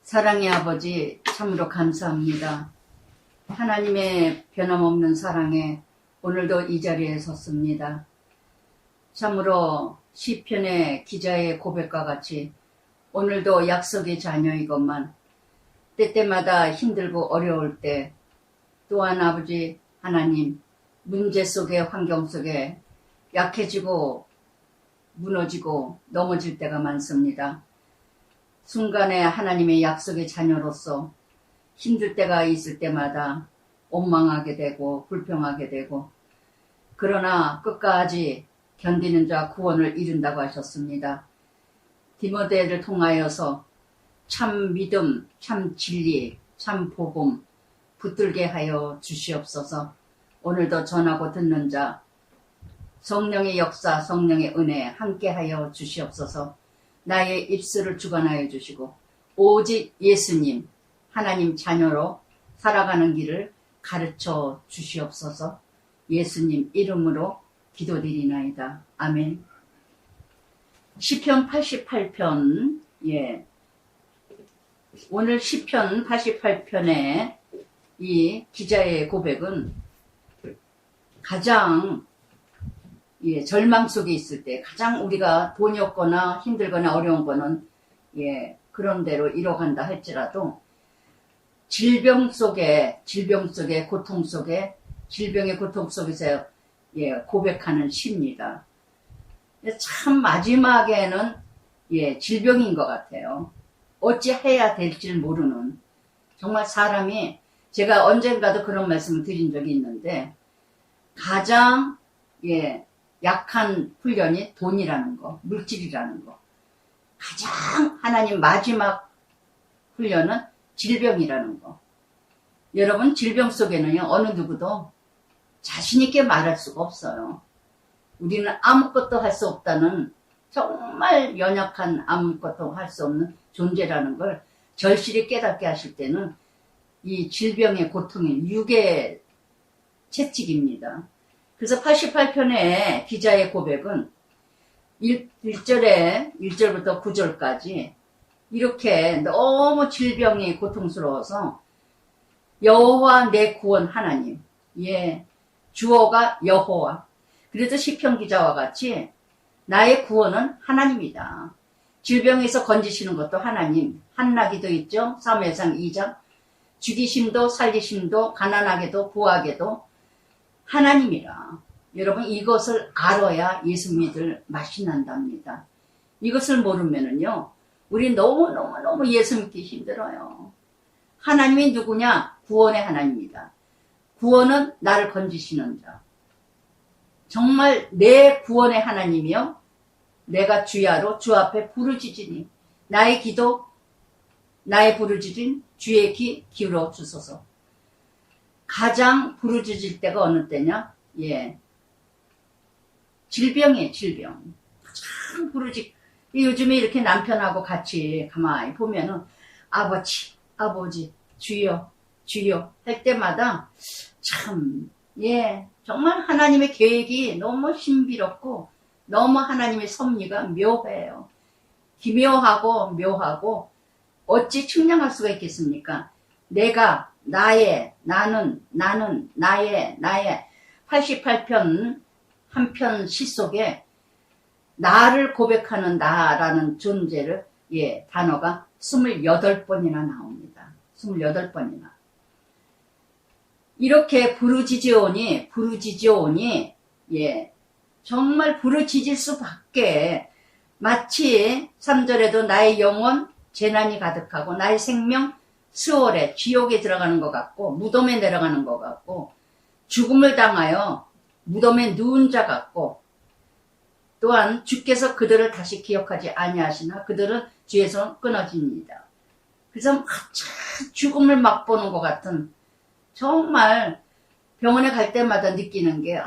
사랑의 아버지 참으로 감사합니다. 하나님의 변함없는 사랑에 오늘도 이 자리에 섰습니다. 참으로 시편의 기자의 고백과 같이 오늘도 약속의 자녀이건만 때때마다 힘들고 어려울 때 또한 아버지 하나님 문제 속에 환경 속에 약해지고 무너지고 넘어질 때가 많습니다. 순간에 하나님의 약속의 자녀로서 힘들 때가 있을 때마다 원망하게 되고 불평하게 되고 그러나 끝까지 견디는 자 구원을 이룬다고 하셨습니다. 디모데를 통하여서 참 믿음, 참 진리, 참 복음 붙들게 하여 주시옵소서. 오늘도 전하고 듣는 자 성령의 역사, 성령의 은혜 함께 하여 주시옵소서. 나의 입술을 주관하여 주시고 오직 예수님 하나님 자녀로 살아가는 길을 가르쳐 주시옵소서. 예수님 이름으로 기도드리나이다. 아멘. 시편 88편 오늘 시편 88편의 이 기자의 고백은 가장 절망 속에 있을 때 가장 우리가 돈이 없거나 힘들거나 어려운 거는 그런 대로 이뤄간다 할지라도 질병 속에 고통 속에 질병의 고통 속에서 고백하는 시입니다. 참 마지막에는 질병인 것 같아요. 어찌 해야 될지 모르는 정말 사람이 제가 언젠가도 그런 말씀을 드린 적이 있는데 가장 약한 훈련이 돈이라는 거, 물질이라는 거. 가장 하나님 마지막 훈련은 질병이라는 거. 여러분 질병 속에는요 어느 누구도 자신 있게 말할 수가 없어요. 우리는 아무것도 할 수 없다는 정말 연약한 아무것도 할 수 없는 존재라는 걸 절실히 깨닫게 하실 때는 이 질병의 고통이 육의 채찍입니다. 그래서 88편의 기자의 고백은 1절부터 9절까지 이렇게 너무 질병이 고통스러워서 여호와 내 구원 하나님, 주어가 여호와. 그래서 시편 기자와 같이 나의 구원은 하나님이다. 질병에서 건지시는 것도 하나님. 한나기도 있죠. 사무엘상 2장. 죽이심도 살리심도 가난하게도 부하게도 하나님이라. 여러분 이것을 알아야 예수 믿을 맛이 난답니다. 이것을 모르면은요 우리 너무 예수 믿기 힘들어요. 하나님이 누구냐? 구원의 하나님이다. 구원은 나를 건지시는 자. 정말 내 구원의 하나님이요 내가 주야로 주 앞에 부르짖으니 나의 기도 나의 부르짖음 주의 귀 기울여 주소서. 가장 부르짖을 때가 어느 때냐? 질병이에요, 질병. 가장 요즘에 이렇게 남편하고 같이 가만히 보면은 아버지, 주여 할 때마다 참, 정말 하나님의 계획이 너무 신비롭고 너무 하나님의 섭리가 묘해요. 기묘하고 묘하고 어찌 측량할 수가 있겠습니까? 나는 88편 한 편 시 속에 나를 고백하는 나라는 존재를 단어가 28번이나 나옵니다. 28번이나. 이렇게 부르짖으오니 정말 부르짖을 수밖에 마치 3절에도 나의 영혼 재난이 가득하고 나의 생명 스월에 지옥에 들어가는 것 같고 무덤에 내려가는 것 같고 죽음을 당하여 무덤에 누운 자 같고 또한 주께서 그들을 다시 기억하지 아니하시나 그들은 주에서 끊어집니다. 그래서 죽음을 맛보는 것 같은 정말 병원에 갈 때마다 느끼는 게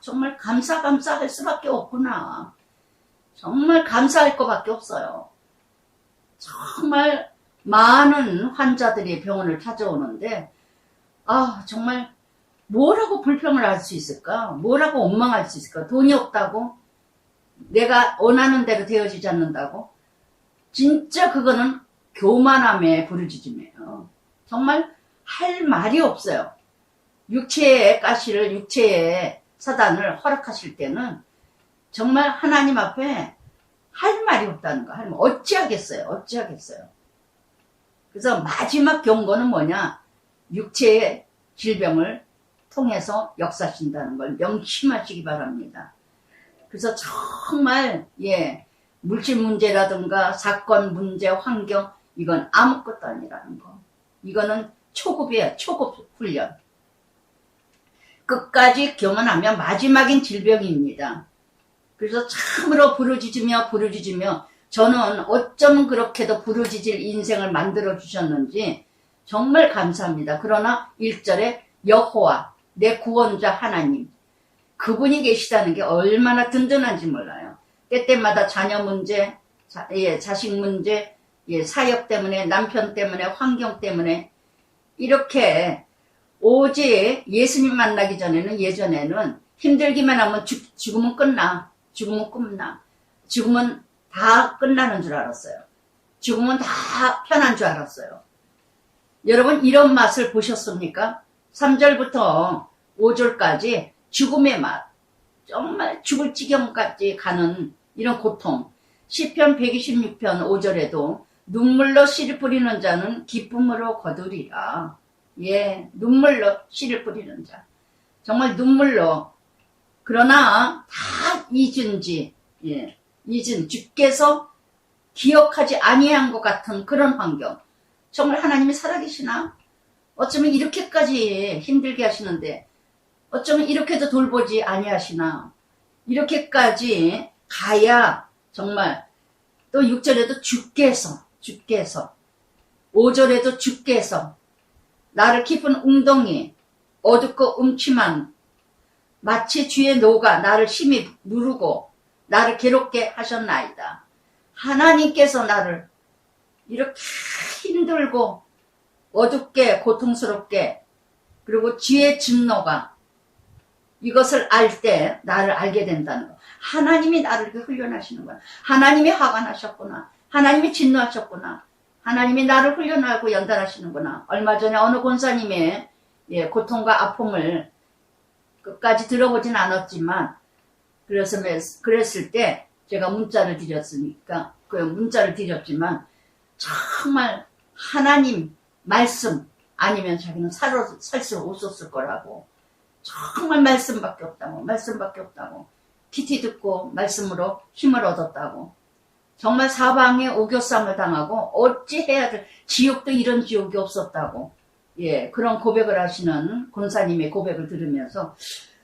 정말 감사할 수밖에 없구나. 정말 감사할 것밖에 없어요. 정말 많은 환자들이 병원을 찾아오는데 정말 뭐라고 불평을 할 수 있을까? 뭐라고 원망할 수 있을까? 돈이 없다고? 내가 원하는 대로 되어지지 않는다고? 진짜 그거는 교만함에 부르짖으며요. 정말 할 말이 없어요. 육체의 가시를, 육체의 사단을 허락하실 때는 정말 하나님 앞에 할 말이 없다는 거. 어찌하겠어요? 어찌하겠어요? 그래서 마지막 경고는 뭐냐? 육체의 질병을 통해서 역사하신다는 걸 명심하시기 바랍니다. 그래서 정말 물질 문제라든가 사건 문제, 환경 이건 아무것도 아니라는 거. 이거는 초급이에요. 초급 훈련. 끝까지 경험하면 마지막인 질병입니다. 그래서 참으로 부르짖으며 저는 어쩜 그렇게도 부르짖을 인생을 만들어 주셨는지 정말 감사합니다. 그러나 1절에 여호와 내 구원자 하나님 그분이 계시다는 게 얼마나 든든한지 몰라요. 때때마다 자녀 문제, 자식 문제, 사역 때문에, 남편 때문에, 환경 때문에 이렇게 오직 예수님 만나기 전에는 예전에는 힘들기만 하면 죽으면 끝나. 죽으면 끝나. 죽으면 다 끝나는 줄 알았어요. 죽으면 다 편한 줄 알았어요. 여러분 이런 맛을 보셨습니까? 3절부터 5절까지 죽음의 맛. 정말 죽을 지경까지 가는 이런 고통. 시편 126편 5절에도 눈물로 씨를 뿌리는 자는 기쁨으로 거두리라. 눈물로 씨를 뿌리는 자. 정말 눈물로. 그러나 다 잊은 주께서 기억하지 아니한 것 같은 그런 환경. 정말 하나님이 살아계시나? 어쩌면 이렇게까지 힘들게 하시는데 어쩌면 이렇게도 돌보지 아니하시나? 이렇게까지 가야 정말 또 6절에도 주께서 5절에도 주께서 나를 깊은 웅덩이 어둡고 음침한 마치 쥐의 노가 나를 심히 누르고 나를 괴롭게 하셨나이다. 하나님께서 나를 이렇게 힘들고 어둡게 고통스럽게 그리고 쥐의 진노가 이것을 알 때 나를 알게 된다는 거. 하나님이 나를 이렇게 훈련하시는 거야. 하나님이 화가 나셨구나. 하나님이 진노하셨구나. 하나님이 나를 훈련하고 연단하시는구나. 얼마 전에 어느 권사님의 고통과 아픔을 끝까지 들어보진 않았지만 그랬을 때 제가 문자를 드렸으니까 그 문자를 드렸지만 정말 하나님 말씀 아니면 자기는 살 수 없었을 거라고. 정말 말씀밖에 없다고. PT 듣고 말씀으로 힘을 얻었다고. 정말 사방에 오교쌈을 당하고 어찌해야 될 지옥도 이런 지옥이 없었다고. 그런 고백을 하시는 권사님의 고백을 들으면서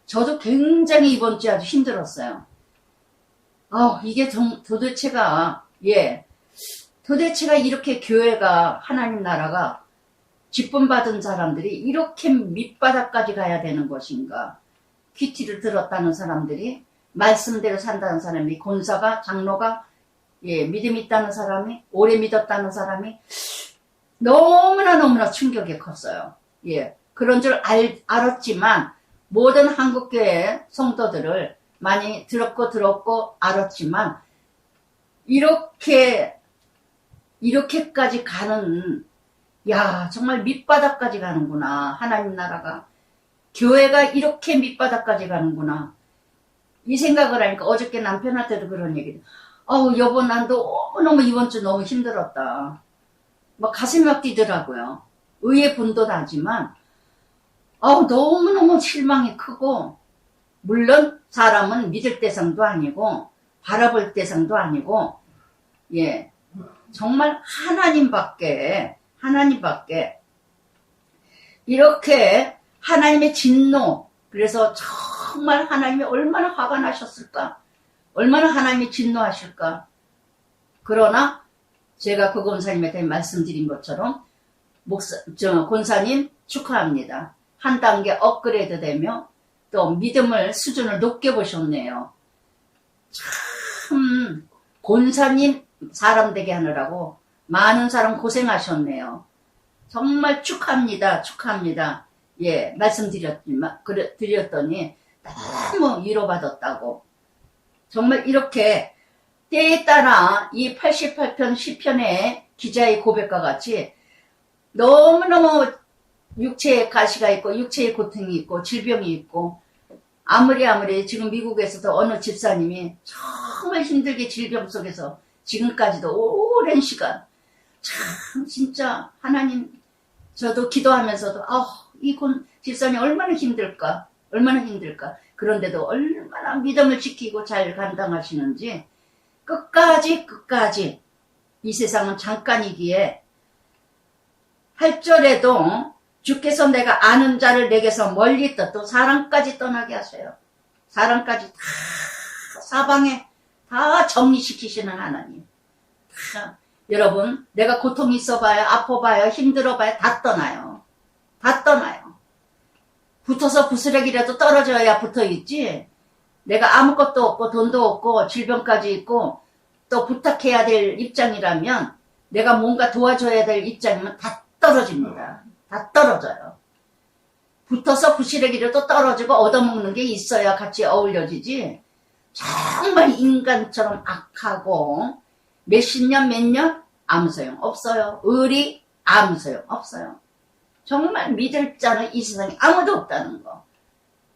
저도 굉장히 이번 주에 아주 힘들었어요. 이게 도대체가 이렇게 교회가 하나님 나라가 기쁨 받은 사람들이 이렇게 밑바닥까지 가야 되는 것인가? 퀴티를 들었다는 사람들이 말씀대로 산다는 사람이 권사가 장로가 믿음 있다는 사람이 오래 믿었다는 사람이 너무나 충격이 컸어요. 그런 줄 알았지만 모든 한국교회 성도들을 많이 들었고 알았지만 이렇게까지 가는 정말 밑바닥까지 가는구나. 하나님 나라가 교회가 이렇게 밑바닥까지 가는구나. 이 생각을 하니까 어저께 남편한테도 그런 얘기를 여보 난 너무너무 이번 주 너무 힘들었다. 막 가슴이 막 뛰더라고요. 의의 분도 나지만 너무너무 실망이 크고 물론 사람은 믿을 대상도 아니고 바라볼 대상도 아니고 정말 하나님밖에 이렇게 하나님의 진노 그래서 정말 하나님이 얼마나 화가 나셨을까 얼마나 하나님이 진노하실까 그러나 제가 그 권사님한테 말씀드린 것처럼 권사님 축하합니다. 한 단계 업그레이드 되며 또 믿음을 수준을 높게 보셨네요. 참 권사님 사람 되게 하느라고 많은 사람 고생하셨네요. 정말 축하합니다. 드렸더니 너무 위로받았다고. 정말 이렇게 때에 따라 이 88편 시편의 기자의 고백과 같이 너무너무 육체에 가시가 있고 육체에 고통이 있고 질병이 있고 아무리 지금 미국에서도 어느 집사님이 정말 힘들게 질병 속에서 지금까지도 오랜 시간 참 진짜 하나님 저도 기도하면서도 이건 집사님 얼마나 힘들까 그런데도 얼마나 믿음을 지키고 잘 감당하시는지 끝까지 이 세상은 잠깐이기에 8절에도 주께서 내가 아는 자를 내게서 멀리 또 사랑까지 떠나게 하세요. 사랑까지 다 사방에 다 정리시키시는 하나님. 여러분 내가 고통이 있어봐요, 아파봐요, 힘들어봐요 다 떠나요. 다 떠나요. 붙어서 부스러기라도 떨어져야 붙어있지. 내가 아무것도 없고 돈도 없고 질병까지 있고 또 부탁해야 될 입장이라면 내가 뭔가 도와줘야 될 입장이면 다 떨어집니다. 다 떨어져요. 붙어서 부스러기라도 떨어지고 얻어먹는 게 있어야 같이 어울려지지. 정말 인간처럼 악하고 몇십 년 몇 년 아무 소용 없어요. 의리 아무 소용 없어요. 정말 믿을 자는 이 세상에 아무도 없다는 거.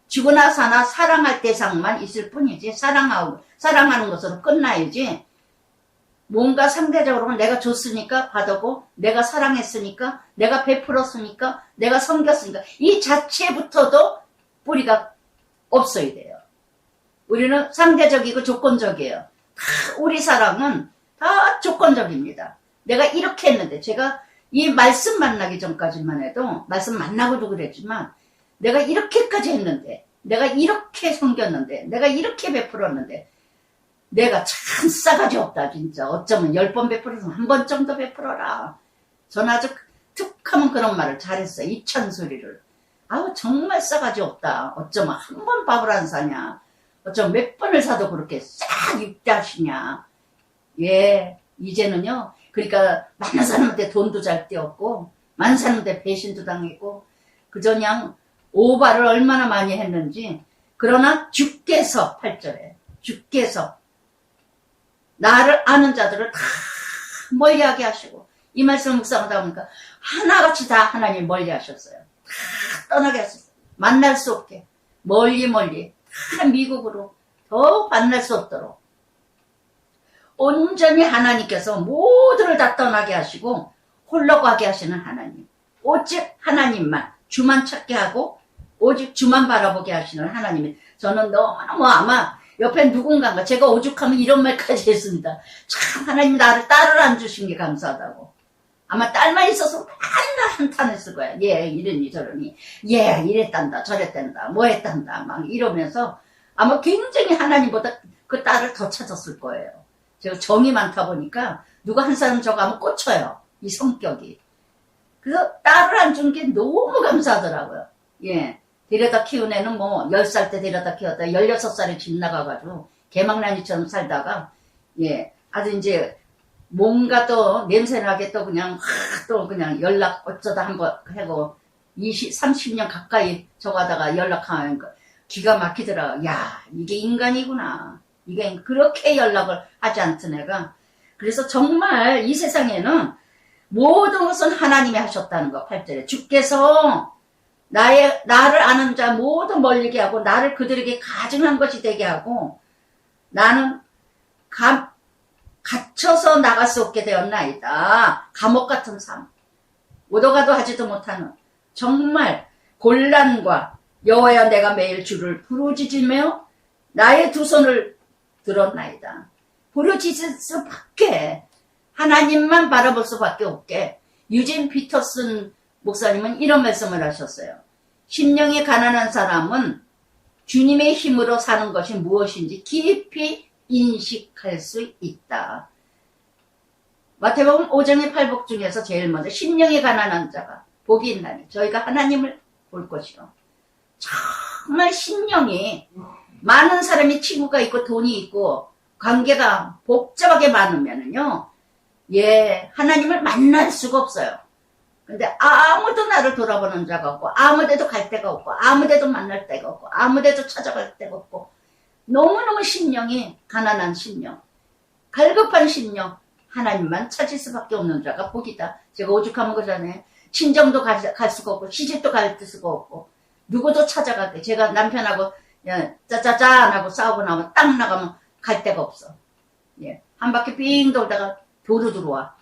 죽으나 사나 사랑할 대상만 있을 뿐이지 사랑하는 것으로 끝나야지. 뭔가 상대적으로 내가 줬으니까 받았고 내가 사랑했으니까 내가 베풀었으니까 내가 섬겼으니까 이 자체부터도 뿌리가 없어야 돼요. 우리는 상대적이고 조건적이에요. 다 우리 사랑은 다 조건적입니다. 내가 이렇게 했는데 제가 이 말씀 만나기 전까지만 해도 말씀 만나고도 그랬지만 내가 이렇게까지 했는데 내가 이렇게 섬겼는데 내가 이렇게 베풀었는데 내가 참 싸가지 없다 진짜. 어쩌면 10번 베풀어서 한 번 정도 베풀어라. 전 아주 툭하면 그런 말을 잘했어요. 입찬 소리를. 아우 정말 싸가지 없다. 어쩌면 한 번 밥을 안 사냐. 어쩌면 몇 번을 사도 그렇게 싹 입다시냐. 예, 이제는요. 그러니까 많은 사람한테 돈도 잘 떼었고 많은 사람한테 배신도 당했고 그저 그냥 오바를 얼마나 많이 했는지. 그러나 주께서 8절에 주께서 나를 아는 자들을 다 멀리하게 하시고 이 말씀을 묵상하다 보니까 하나같이 다 하나님 멀리하셨어요. 다 떠나게 하셨어요. 만날 수 없게 멀리 다 미국으로 더 만날 수 없도록 온전히 하나님께서 모두를 다 떠나게 하시고 홀로 가게 하시는 하나님. 오직 하나님만 주만 찾게 하고 오직 주만 바라보게 하시는 하나님이 저는 너무너무 아마 옆에 누군가가 제가 오죽하면 이런 말까지 했습니다. 참 하나님 나를 딸을 안 주신 게 감사하다고. 아마 딸만 있어서 맨날 한탄했을 거야. 얘 이러니 저러니 얘 이랬단다 저랬단다 뭐 했단다 막 이러면서 아마 굉장히 하나님보다 그 딸을 더 찾았을 거예요. 제가 정이 많다 보니까 누가 한 사람 저거 하면 꽂혀요. 이 성격이. 그래서 딸을 안 준 게 너무 감사하더라고요. 예. 데려다 키운 애는 뭐 10살 때 데려다 키웠다 16살에 집 나가가지고 개망나니처럼 살다가 예 아주 이제 뭔가 또 냄새나게 또 그냥 또 그냥 연락 어쩌다 한번 하고 30년 가까이 저거 하다가 연락하니까 기가 막히더라. 야 이게 인간이구나. 이게 그렇게 연락을 하지 않던 애가. 그래서 정말 이 세상에는 모든 것은 하나님이 하셨다는 거. 8절에 주께서 나를 아는 자 모두 멀리게 하고 나를 그들에게 가증한 것이 되게 하고 나는 갇혀서 나갈 수 없게 되었나이다. 감옥 같은 삶. 오도가도 하지도 못하는 정말 곤란과 여호와여 내가 매일 주를 부르짖으며 나의 두 손을 들었나이다. 부르짖을 수밖에 하나님만 바라볼 수밖에 없게 유진 피터슨 목사님은 이런 말씀을 하셨어요. 심령이 가난한 사람은 주님의 힘으로 사는 것이 무엇인지 깊이 인식할 수 있다. 마태복음 5장의 8복 중에서 제일 먼저 심령이 가난한 자가 복이 있나니 저희가 하나님을 볼 것이요. 정말 심령이 많은 사람이 친구가 있고 돈이 있고 관계가 복잡하게 많으면은요. 예, 하나님을 만날 수가 없어요. 근데 아무도 나를 돌아보는 자가 없고 아무데도 갈 데가 없고 아무데도 만날 데가 없고 아무데도 찾아갈 데가 없고 너무너무 심령이 가난한 심령, 갈급한 심령, 하나님만 찾을 수밖에 없는 자가 복이다. 제가 오죽하면 거잖아요. 친정도 갈 수가 없고 시집도 갈 수가 없고 누구도 찾아가게. 제가 남편하고 짜짜짠 하고 싸우고 나면 딱 나가면 갈 데가 없어. 예. 한 바퀴 빙 돌다가 도로 들어와.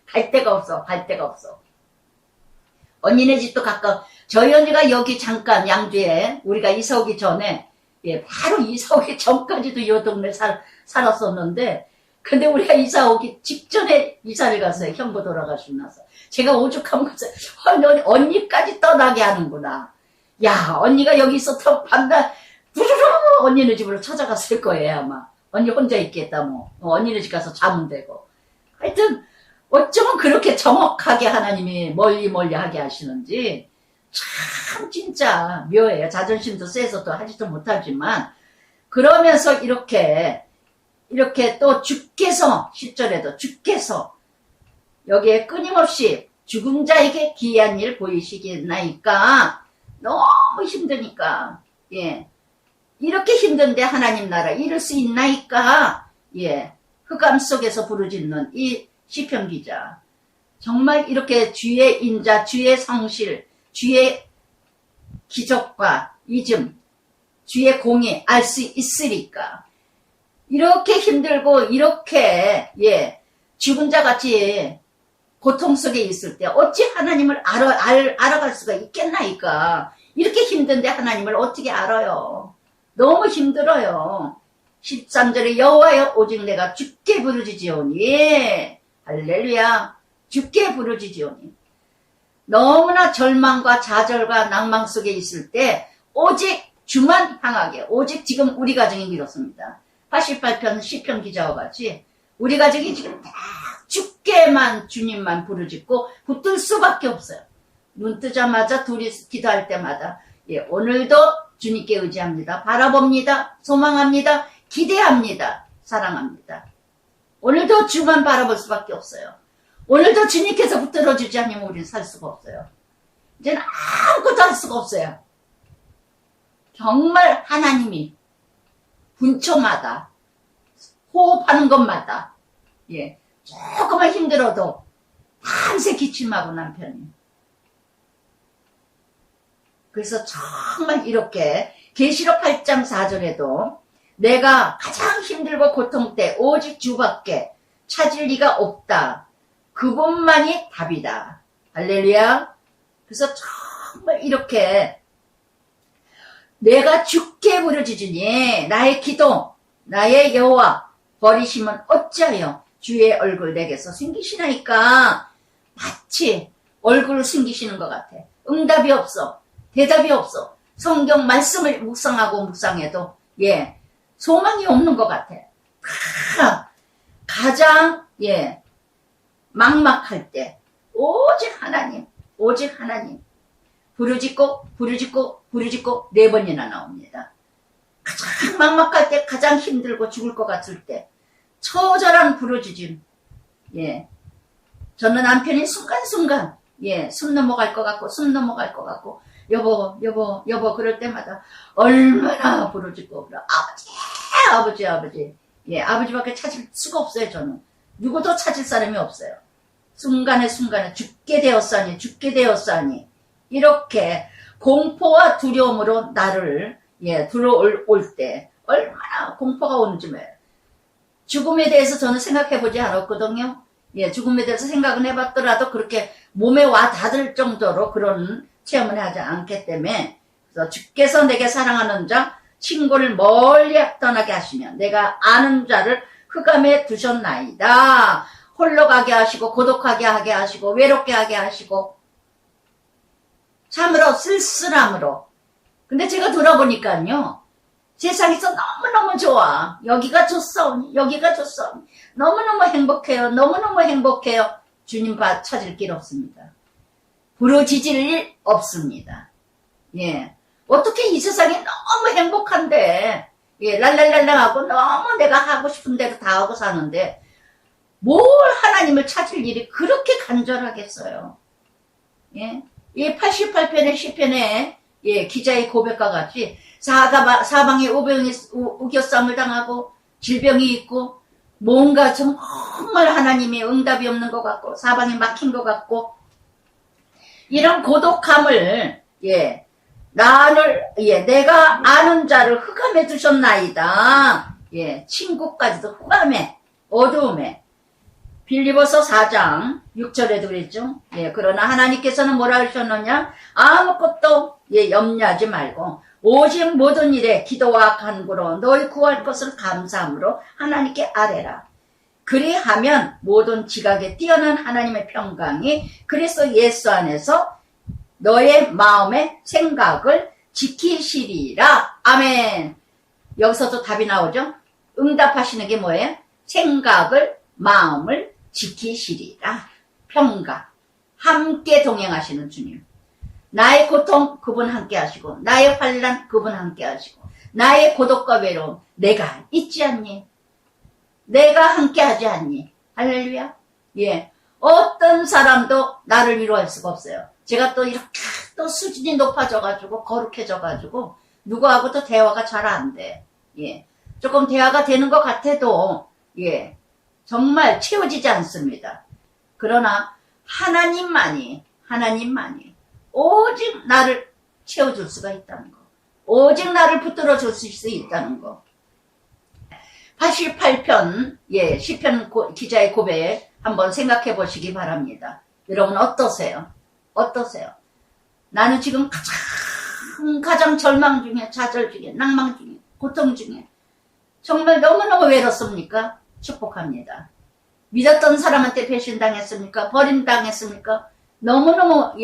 갈 데가 없어. 갈 데가 없어. 언니네 집도 가까워. 저희 언니가 여기 잠깐 양주에 우리가 이사 오기 전에 예, 바로 이사 오기 전까지도 이 동네 살았었는데 근데 우리가 이사 오기 직전에 이사를 갔어요. 형부 돌아가시고 나서. 제가 오죽하면 그래서 언니까지 떠나게 하는구나. 야, 언니가 여기 있었다고 밤낮 부르르 언니네 집으로 찾아갔을 거예요 아마. 언니 혼자 있겠다 뭐. 언니네 집 가서 자면 되고. 하여튼 어쩌면 그렇게 정확하게 하나님이 멀리 하게 하시는지 참 진짜 묘해요. 자존심도 세서 또 하지도 못하지만 그러면서 이렇게 또 주께서 10절에도 주께서 여기에 끊임없이 죽은 자에게 기이한 일 보이시겠나이까. 너무 힘드니까 예 이렇게 힘든데 하나님 나라 이룰 수 있나이까. 예 흑암 속에서 부르짖는 이 시편 기자 정말 이렇게 주의 인자 주의 성실 주의 기적과 이즘 주의 공의 알 수 있으리까. 이렇게 힘들고 이렇게 예 죽은 자같이 고통 속에 있을 때 어찌 하나님을 알아갈 수가 있겠나이까. 이렇게 힘든데 하나님을 어떻게 알아요. 너무 힘들어요. 13절에 여호와여 오직 내가 주께 부르짖으오니 할렐루야 주께 부르짖으오니. 너무나 절망과 좌절과 낭망 속에 있을 때 오직 주만 향하게. 오직 지금 우리 가정이 이렇습니다. 88편 시편 기자와 같이 우리 가정이 지금 다 주께만 주님만 부르짖고 붙들 수밖에 없어요. 눈 뜨자마자 둘이 기도할 때마다 예, 오늘도 주님께 의지합니다. 바라봅니다. 소망합니다. 기대합니다. 사랑합니다. 오늘도 주만 바라볼 수밖에 없어요. 오늘도 주님께서 붙들어주지 않으면 우리는 살 수가 없어요. 이제는 아무것도 할 수가 없어요. 정말 하나님이 분초마다 호흡하는 것마다 예 조금만 힘들어도 밤새 기침하고 남편이. 그래서 정말 이렇게 계시록 8장 4절에도 내가 가장 힘들고 고통 때 오직 주밖에 찾을 리가 없다. 그분만이 답이다. 할렐루야. 그래서 정말 이렇게 내가 주께 부르짖으니 나의 기도 나의 여호와 버리시면 어찌하여 주의 얼굴 내게서 숨기시나이까. 마치 얼굴을 숨기시는 것 같아. 응답이 없어. 대답이 없어. 성경 말씀을 묵상하고 묵상해도 예 소망이 없는 것 같아. 가장 예 막막할 때 오직 하나님 부르짖고 4번이나 나옵니다. 가장 막막할 때 가장 힘들고 죽을 것 같을 때 처절한 부르짖음. 예 저는 남편이 순간순간 예 숨 넘어갈 것 같고 여보 그럴 때마다 얼마나 부르짖고 그래. 아버지 예 아버지밖에 찾을 수가 없어요. 저는 누구도 찾을 사람이 없어요. 순간에 죽게 되었사니 이렇게 공포와 두려움으로 나를 예 들어올 때 얼마나 공포가 오는지 말이에요. 죽음에 대해서 저는 생각해보지 않았거든요. 예 죽음에 대해서 생각은 해봤더라도 그렇게 몸에 와 닿을 정도로 그런 체험을 하지 않기 때문에 그래서 주께서 내게 사랑하는 자 친구를 멀리 떠나게 하시면 내가 아는 자를 흑암에 두셨나이다. 홀로 가게 하시고 고독하게 하게 하시고 외롭게 하게 하시고 참으로 쓸쓸함으로. 근데 제가 돌아보니까요 세상에서 너무너무 좋아. 여기가 좋사오니 너무너무 행복해요. 주님 찾을 길 없습니다. 부르짖을 일 없습니다. 예 어떻게 이 세상이 너무 행복한데 예 랄랄랄랄하고 너무 내가 하고 싶은 대로 다 하고 사는데 뭘 하나님을 찾을 일이 그렇게 간절하겠어요. 예, 이 88편의 시편에 예 기자의 고백과 같이 사방에 우겨싸움을 당하고 질병이 있고 뭔가 정말 하나님의 응답이 없는 것 같고 사방이 막힌 것 같고 이런 고독함을 내가 아는 자를 흑암에 두셨나이다. 친구까지도 흑암에 어두움에 빌립보서 4장 6절에도 그랬죠. 그러나 하나님께서는 뭐라 하셨느냐? 아무것도 염려하지 말고 오직 모든 일에 기도와 간구로 너희 구할 것을 감사함으로 하나님께 아뢰라. 그리하면 모든 지각에 뛰어난 하나님의 평강이 그리스도 예수 안에서 너의 마음의 생각을 지키시리라. 아멘. 여기서도 답이 나오죠. 응답하시는 게 뭐예요? 생각을 마음을 지키시리라. 평강. 함께 동행하시는 주님. 나의 고통 그분 함께 하시고 나의 환난 그분 함께 하시고 나의 고독과 외로움 내가 있지 않니? 내가 함께 하지 않니? 할렐루야. 어떤 사람도 나를 위로할 수가 없어요. 제가 또 이렇게 또 수준이 높아져가지고 거룩해져가지고 누구하고도 대화가 잘 안 돼. 조금 대화가 되는 것 같아도 정말 채워지지 않습니다. 그러나 하나님만이 오직 나를 채워줄 수가 있다는 거. 오직 나를 붙들어 줄 수 있다는 거. 88편 시편 기자의 고백 한번 생각해 보시기 바랍니다. 여러분 어떠세요? 나는 지금 가장 절망 중에 좌절 중에 낭망 중에 고통 중에 정말 너무너무 외롭습니까? 축복합니다. 믿었던 사람한테 배신당했습니까? 버림당했습니까? 너무너무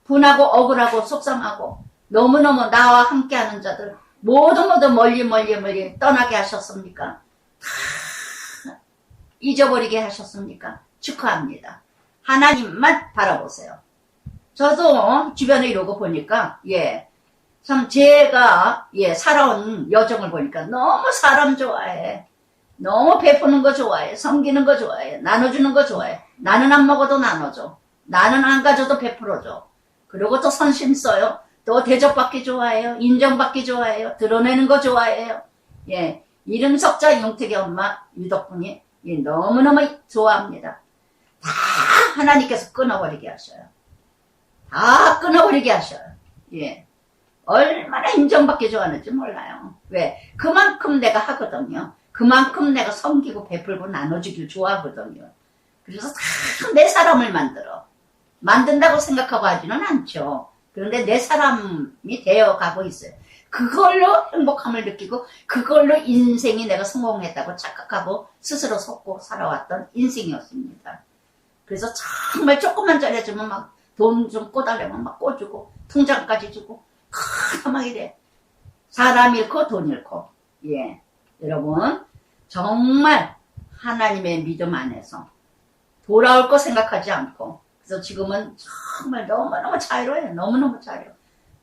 분하고 억울하고 속상하고 너무너무 나와 함께하는 자들 모두 멀리 떠나게 하셨습니까? 다 잊어버리게 하셨습니까? 축하합니다. 하나님만 바라보세요. 저도 주변에 이러고 보니까 참 제가 살아온 여정을 보니까 너무 사람 좋아해. 너무 베푸는 거 좋아해. 섬기는 거 좋아해. 나눠주는 거 좋아해. 나는 안 먹어도 나눠줘. 나는 안 가져도 베풀어줘. 그리고 또 선심 써요. 또 대접받기 좋아해요. 인정받기 좋아해요. 드러내는 거 좋아해요. 이름석자 용택이 엄마 유덕분이 너무너무 좋아합니다. 다 하나님께서 끊어버리게 하셔요. 다 끊어버리게 하셔요. 얼마나 인정받기 좋아하는지 몰라요. 왜? 그만큼 내가 하거든요. 그만큼 내가 섬기고 베풀고 나눠주길 좋아하거든요. 그래서 다 내 사람을 만든다고 생각하고 하지는 않죠. 그런데 내 사람이 되어가고 있어요. 그걸로 행복함을 느끼고 그걸로 인생이 내가 성공했다고 착각하고 스스로 속고 살아왔던 인생이었습니다. 그래서 정말 조금만 잘해주면 막 돈 좀 꼬달래면 막 꼬주고 통장까지 주고 막 이래. 사람 잃고 돈 잃고. 여러분 정말 하나님의 믿음 안에서 돌아올 거 생각하지 않고 그래서 지금은 정말 너무너무 자유로워요. 너무너무 자유로워.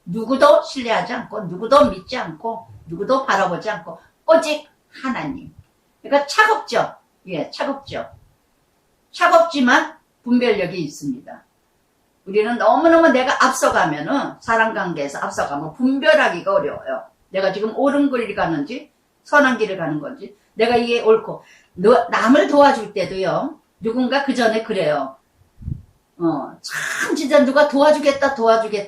누구도 신뢰하지 않고 누구도 믿지 않고 누구도 바라보지 않고 오직 하나님. 그러니까 차갑죠. 차갑죠. 차갑지만 분별력이 있습니다. 우리는 너무너무 내가 앞서가면은 사람관계에서 앞서가면 분별하기가 어려워요. 내가 지금 옳은 길을 가는지 선한 길을 가는 건지 내가 이게 옳고 남을 도와줄 때도요. 누군가 그 전에 그래요. 참 진짜 누가 도와주겠다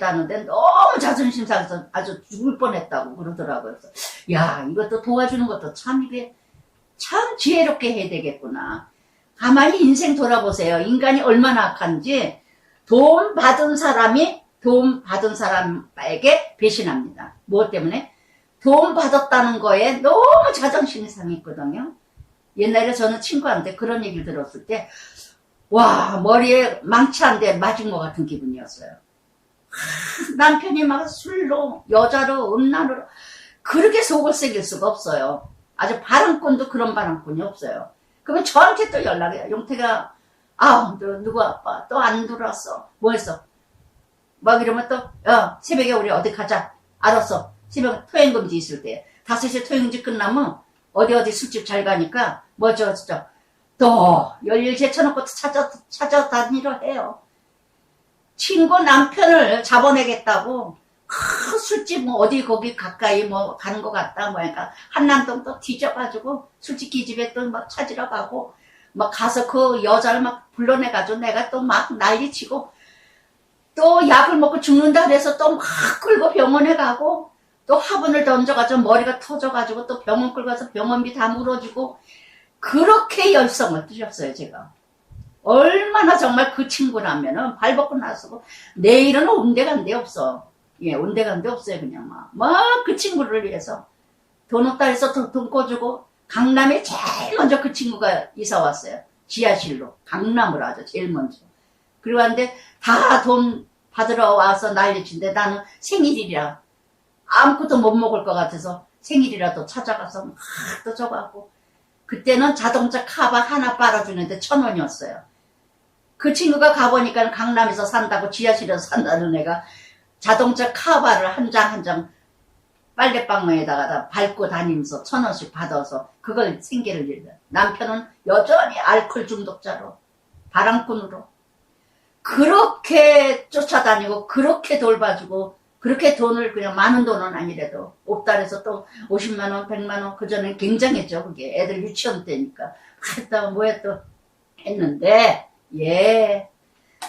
하는데 너무 자존심 상해서 아주 죽을 뻔했다고 그러더라고요. 그래서 야 이것도 도와주는 것도 참 이게 참 지혜롭게 해야 되겠구나. 가만히 인생 돌아보세요. 인간이 얼마나 악한지 도움 받은 사람에게 배신합니다. 무엇 때문에? 도움 받았다는 거에 너무 자존심이 상했거든요. 옛날에 저는 친구한테 그런 얘기를 들었을 때 와 머리에 망치 한 대 맞은 것 같은 기분이었어요. 남편이 막 술로 여자로 음란으로 그렇게 속을 새길 수가 없어요. 아주 바람꾼도 그런 바람꾼이 없어요. 그러면 저한테 또 연락해요. 용태가 너 누구 아빠 또 안 들어왔어. 뭐 했어? 막 이러면 또 새벽에 우리 어디 가자. 알았어. 새벽에 토행금지 있을 때 5시에 토행금지 끝나면 어디 술집 잘 가니까 또 열일 제쳐놓고 찾아다니려 해요. 친구 남편을 잡아내겠다고 큰 술집 뭐 어디 거기 가까이 뭐 가는 것 같다 뭐 하니까 한남동 또 뒤져가지고 술집 기집애 또 막 찾으러 가고 막 가서 그 여자를 막 불러내가지고 내가 또 막 난리치고 또 약을 먹고 죽는다 그래서 또 막 끌고 병원에 가고 또 화분을 던져가지고 머리가 터져가지고 또 병원 끌고 가서 병원비 다 물어주고 그렇게 열성을 뜨셨어요 제가. 얼마나 정말 그 친구라면은 발 벗고 나서고 내일은 온데간데 없어. 예, 온데간데 없어요 그냥 막 그 친구를 위해서 돈 없다 해서 돈 꿔주고 강남에 제일 먼저 그 친구가 이사 왔어요. 지하실로 강남으로 하죠 제일 먼저. 그리고 왔는데 다 돈 받으러 와서 난리친데 나는 생일이라 아무것도 못 먹을 것 같아서 생일이라도 찾아가서 막 또 저거 하고 그때는 자동차 카바 하나 빨아주는데 1,000원이었어요. 그 친구가 가보니까 강남에서 산다고 지하실에서 산다는 애가 자동차 카바를 한 장 한 장 빨래방망에다가 밟고 다니면서 1,000원씩 받아서 그걸 생계를 잃어요. 남편은 여전히 알코올 중독자로 바람꾼으로 그렇게 쫓아다니고 그렇게 돌봐주고 그렇게 돈을 그냥 많은 돈은 아니래도 없다 해서 또 50만원 100만원 그전에 굉장했죠. 그게 애들 유치원 때니까 했다 뭐해 또 했는데 예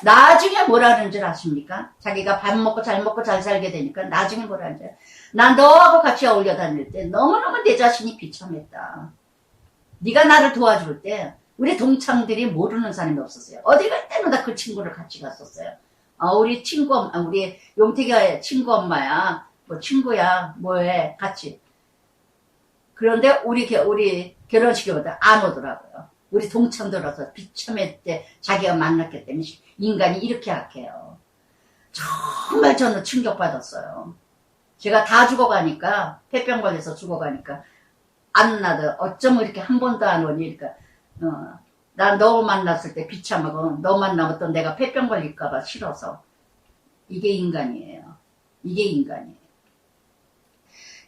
나중에 뭐라는 줄 아십니까? 자기가 밥 먹고 잘 살게 되니까 나중에 뭐라는 줄 난 너하고 같이 어울려 다닐 때 너무너무 내 자신이 비참했다. 네가 나를 도와줄 때 우리 동창들이 모르는 사람이 없었어요. 어디 갈 때마다 그 친구를 같이 갔었어요. 우리 친구, 우리 용태기가 친구 엄마야. 뭐 친구야. 뭐해. 같이. 그런데 우리 결혼식에 오다 안 오더라고요. 우리 동창들어서 비참했대 자기가 만났기 때문에 인간이 이렇게 약해요. 정말 저는 충격받았어요. 제가 다 죽어가니까 폐병 걸려서 죽어가니까 안 나도 어쩜 이렇게 한 번도 안 오니 그러니까 난 너 만났을 때 비참하고 너 만나면 또 내가 폐병 걸릴까봐 싫어서 이게 인간이에요. 이게 인간이에요.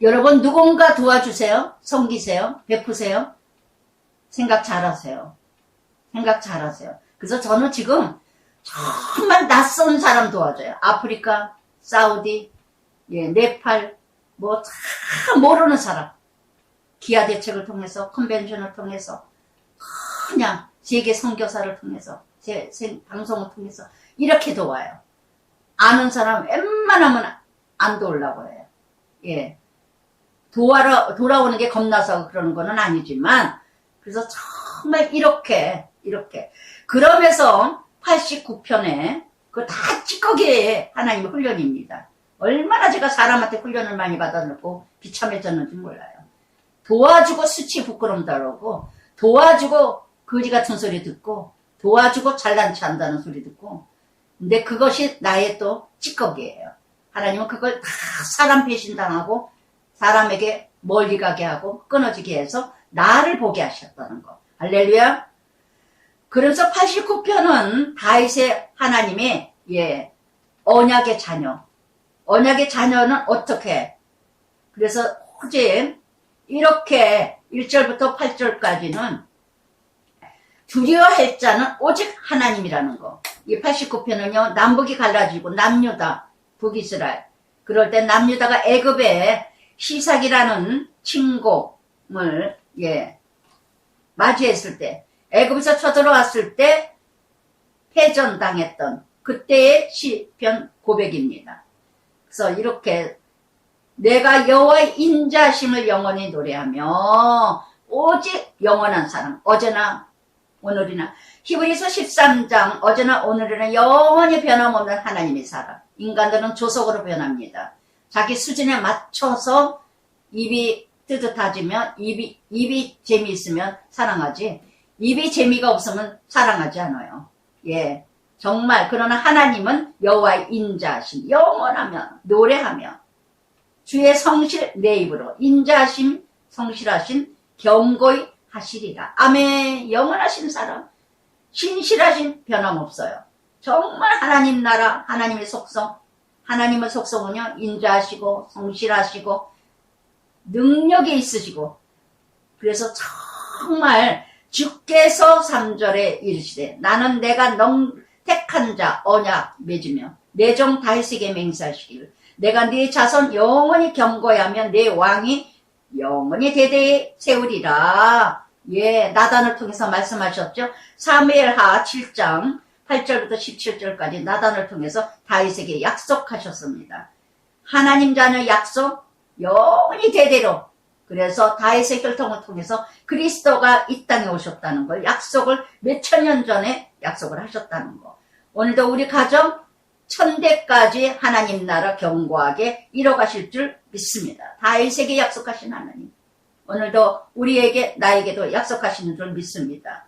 여러분 누군가 도와주세요. 섬기세요. 베푸세요. 생각 잘하세요. 생각 잘하세요. 그래서 저는 지금 정말 낯선 사람 도와줘요. 아프리카, 사우디, 예, 네팔, 뭐 다 모르는 사람. 기아 대책을 통해서, 컨벤션을 통해서, 그냥 세계 선교사를 통해서, 제 방송을 통해서 이렇게 도와요. 아는 사람 웬만하면 안 도우려고 해요. 예. 돌아오는 게 겁나서 그러는 거는 아니지만, 그래서 정말 이렇게. 그러면서 89편에, 그거 다 찌꺼기에 하나님의 훈련입니다. 얼마나 제가 사람한테 훈련을 많이 받아놓고 비참해졌는지 몰라요. 도와주고 수치 부끄럼 다르고, 도와주고 거지 같은 소리 듣고, 도와주고 잘난 체 한다는 소리 듣고, 근데 그것이 나의 또 찌꺼기예요. 하나님은 그걸 다 사람 배신당하고, 사람에게 멀리 가게 하고, 끊어지게 해서 나를 보게 하셨다는 거. 할렐루야. 그래서 89편은 다윗의 하나님의, 예, 언약의 자녀. 언약의 자녀는 어떻게? 그래서 어제 이렇게 1절부터 8절까지는 두려워할 자는 오직 하나님이라는 거. 이 89편은요, 남북이 갈라지고 남유다, 북이스라엘. 그럴 때 남유다가 애굽에 시삭이라는 친곡을, 예, 맞이했을 때, 애굽에서 쳐들어왔을 때 패전당했던 그때의 시편 고백입니다. 그래서 이렇게 내가 여호와의 인자심을 영원히 노래하며 오직 영원한 사랑 어제나 오늘이나 히브리서 13장 어제나 오늘이나 영원히 변함없는 하나님의 사랑. 인간들은 조석으로 변합니다. 자기 수준에 맞춰서 입이 뜨뜻해지면 입이 재미있으면 사랑하지 입이 재미가 없으면 사랑하지 않아요. 예. 정말 그러나 하나님은 여호와의 인자하심 영원하며 노래하며 주의 성실 내 입으로 인자하심 성실하신 경고히 하시리라. 아멘. 영원하신 사람 신실하신 변함없어요. 정말 하나님 나라 하나님의 속성 하나님의 속성은요 인자하시고 성실하시고 능력이 있으시고 그래서 정말 주께서 3절에 이르시되 나는 내가 택한 자 언약 맺으며 내 종 다윗에게 맹세하시기를 내가 네 자손 영원히 경고하며 네 왕이 영원히 대대에 세우리라. 예, 나단을 통해서 말씀하셨죠. 사무엘하 7장 8절부터 17절까지 나단을 통해서 다윗에게 약속하셨습니다. 하나님 자녀 약속 영원히 대대로. 그래서 다윗의 혈통을 통해서 그리스도가 이 땅에 오셨다는 걸 약속을 몇천 년 전에 약속을 하셨다는 거. 오늘도 우리 가정 천대까지 하나님 나라 견고하게 이뤄가실 줄 믿습니다. 다윗에게 약속하신 하나님. 오늘도 우리에게 나에게도 약속하시는 줄 믿습니다.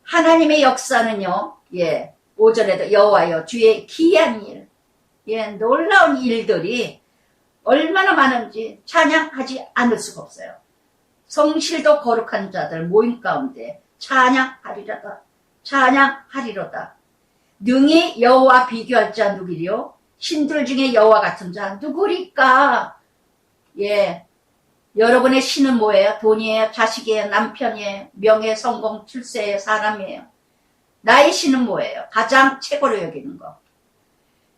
하나님의 역사는요. 예, 5절에도 여호와여 주의 기이한 일, 예, 놀라운 일들이 얼마나 많은지 찬양하지 않을 수가 없어요. 성실도 거룩한 자들 모임 가운데 찬양하리로다. 찬양하리로다. 능히 여호와 비교할 자 누구리요? 신들 중에 여호와 같은 자 누구리까? 예, 여러분의 신은 뭐예요? 돈이에요? 자식이에요? 남편이에요? 명예, 성공, 출세의 사람이에요? 나의 신은 뭐예요? 가장 최고로 여기는 거.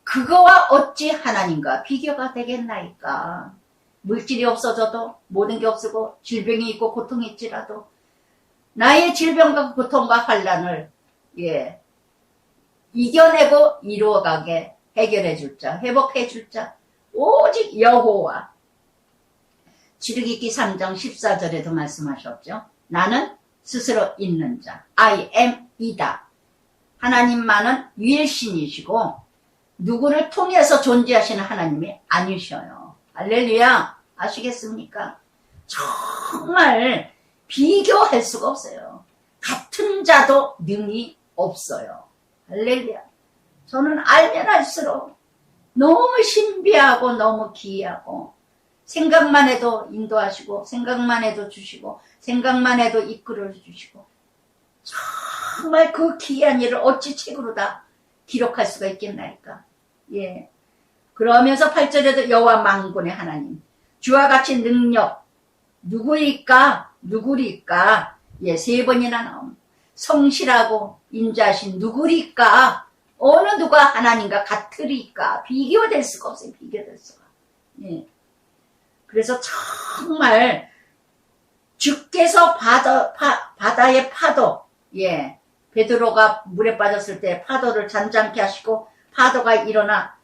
그거와 어찌 하나님과 비교가 되겠나이까? 물질이 없어져도 모든 게 없고 질병이 있고 고통이 있지라도 나의 질병과 고통과 환난을 예, 이겨내고 이루어가게 해결해 줄 자, 회복해 줄 자 오직 여호와. 주르기기 3장 14절에도 말씀하셨죠. 나는 스스로 있는 자, I am 이다. 하나님만은 유일신이시고 누구를 통해서 존재하시는 하나님이 아니셔요. 할렐루야. 아시겠습니까? 정말 비교할 수가 없어요. 같은 자도 능히 없어요. 할렐루야. 저는 알면 알수록 너무 신비하고 너무 기이하고 생각만 해도 인도하시고 생각만 해도 주시고 생각만 해도 이끌어 주시고 정말 그 기이한 일을 어찌 책으로 다 기록할 수가 있겠나이까. 예. 그러면서 8절에도 여호와 만군의 하나님 주와 같이 능력 누구일까? 누구일까? 예, 3번이나 나옵니다. 성실하고 인자하신 누구일까? 어느 누가 하나님과 같으리까? 비교될 수가 없어요. 비교될 수가. 예. 그래서 정말 주께서 바다의 파도, 예, 베드로가 물에 빠졌을 때 파도를 잔잔케 하시고 파도가 일어나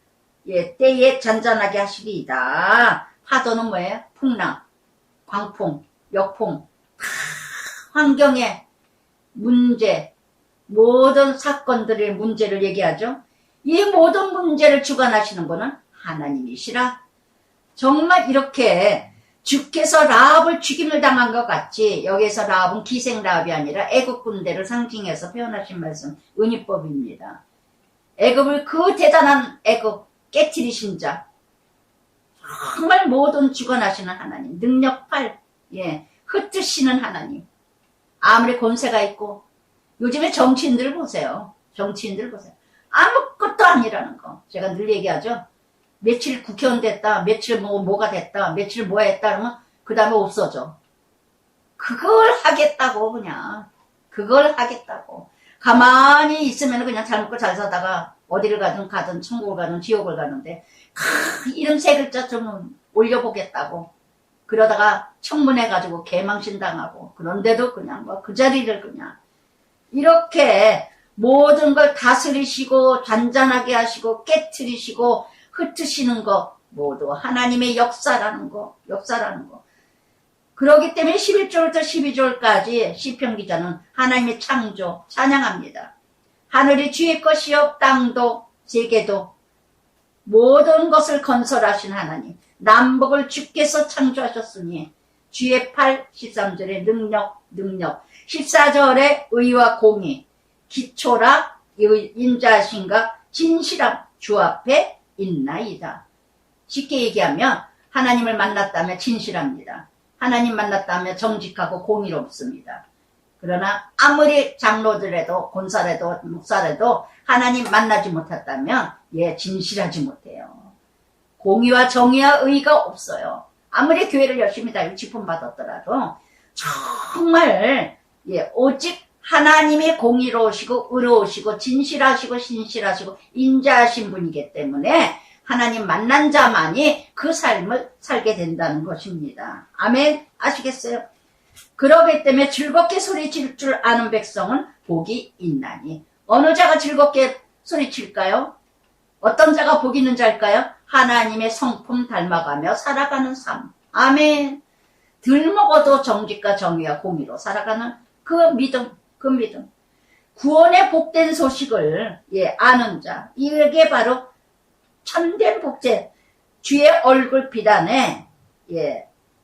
예, 때에 잔잔하게 하시리이다. 파도는 뭐예요? 풍랑, 광풍, 역풍, 환경의 문제, 모든 사건들의 문제를 얘기하죠. 이 모든 문제를 주관하시는 분은 하나님이시라. 정말 이렇게 주께서 라합을 죽임을 당한 것 같이 여기서 라합은 기생 라합이 아니라 애국 군대를 상징해서 표현하신 말씀 은유법입니다. 애굽을 그 대단한 애굽 깨트리신 자 정말 모든 주관하시는 하나님 능력팔 예, 흩으시는 하나님 아무리 권세가 있고 요즘에 정치인들 보세요. 정치인들 보세요. 아무것도 아니라는 거 제가 늘 얘기하죠. 며칠 국회의원 됐다 며칠 뭐가 됐다 며칠 뭐 했다 그러면 그 다음에 없어져. 그걸 하겠다고 그냥 그걸 하겠다고 가만히 있으면 그냥 잘 먹고 잘 사다가 어디를 가든 천국을 가든 지옥을 가는데 이름 3글자 좀 올려보겠다고 그러다가 청문해가지고 개망신 당하고 그런데도 그냥 뭐 그 자리를 그냥 이렇게 모든 걸 다스리시고 잔잔하게 하시고 깨트리시고 흩으시는 거 모두 하나님의 역사라는 거 그렇기 때문에 11절부터 12절까지 시편 기자는 하나님의 창조 찬양합니다. 하늘이 주의 것이요 땅도 세계도 모든 것을 건설하신 하나님 남북을 주께서 창조하셨으니 주의 팔 13절에 능력 14절에 의와 공의 기초라 인자하신가 진실함 주 앞에 있나이다. 쉽게 얘기하면 하나님을 만났다면 진실합니다. 하나님 만났다면 정직하고 공의롭습니다. 그러나 아무리 장로들에도 권사래도 목사래도 하나님 만나지 못했다면 예 진실하지 못해요. 공의와 정의와 의가 없어요. 아무리 교회를 열심히 다니고 직분 받았더라도 정말 예 오직 하나님이 공의로우시고 의로우시고 진실하시고 신실하시고 인자하신 분이기 때문에 하나님 만난 자만이 그 삶을 살게 된다는 것입니다. 아멘. 아시겠어요? 그러기 때문에 즐겁게 소리칠 줄 아는 백성은 복이 있나니. 어느 자가 즐겁게 소리칠까요? 어떤 자가 복 있는 자일까요? 하나님의 성품 닮아가며 살아가는 삶. 아멘. 들 먹어도 정직과 정의와 공의로 살아가는 그 믿음. 구원의 복된 소식을 아는 자. 이게 바로 참된 복제. 주의 얼굴 비단에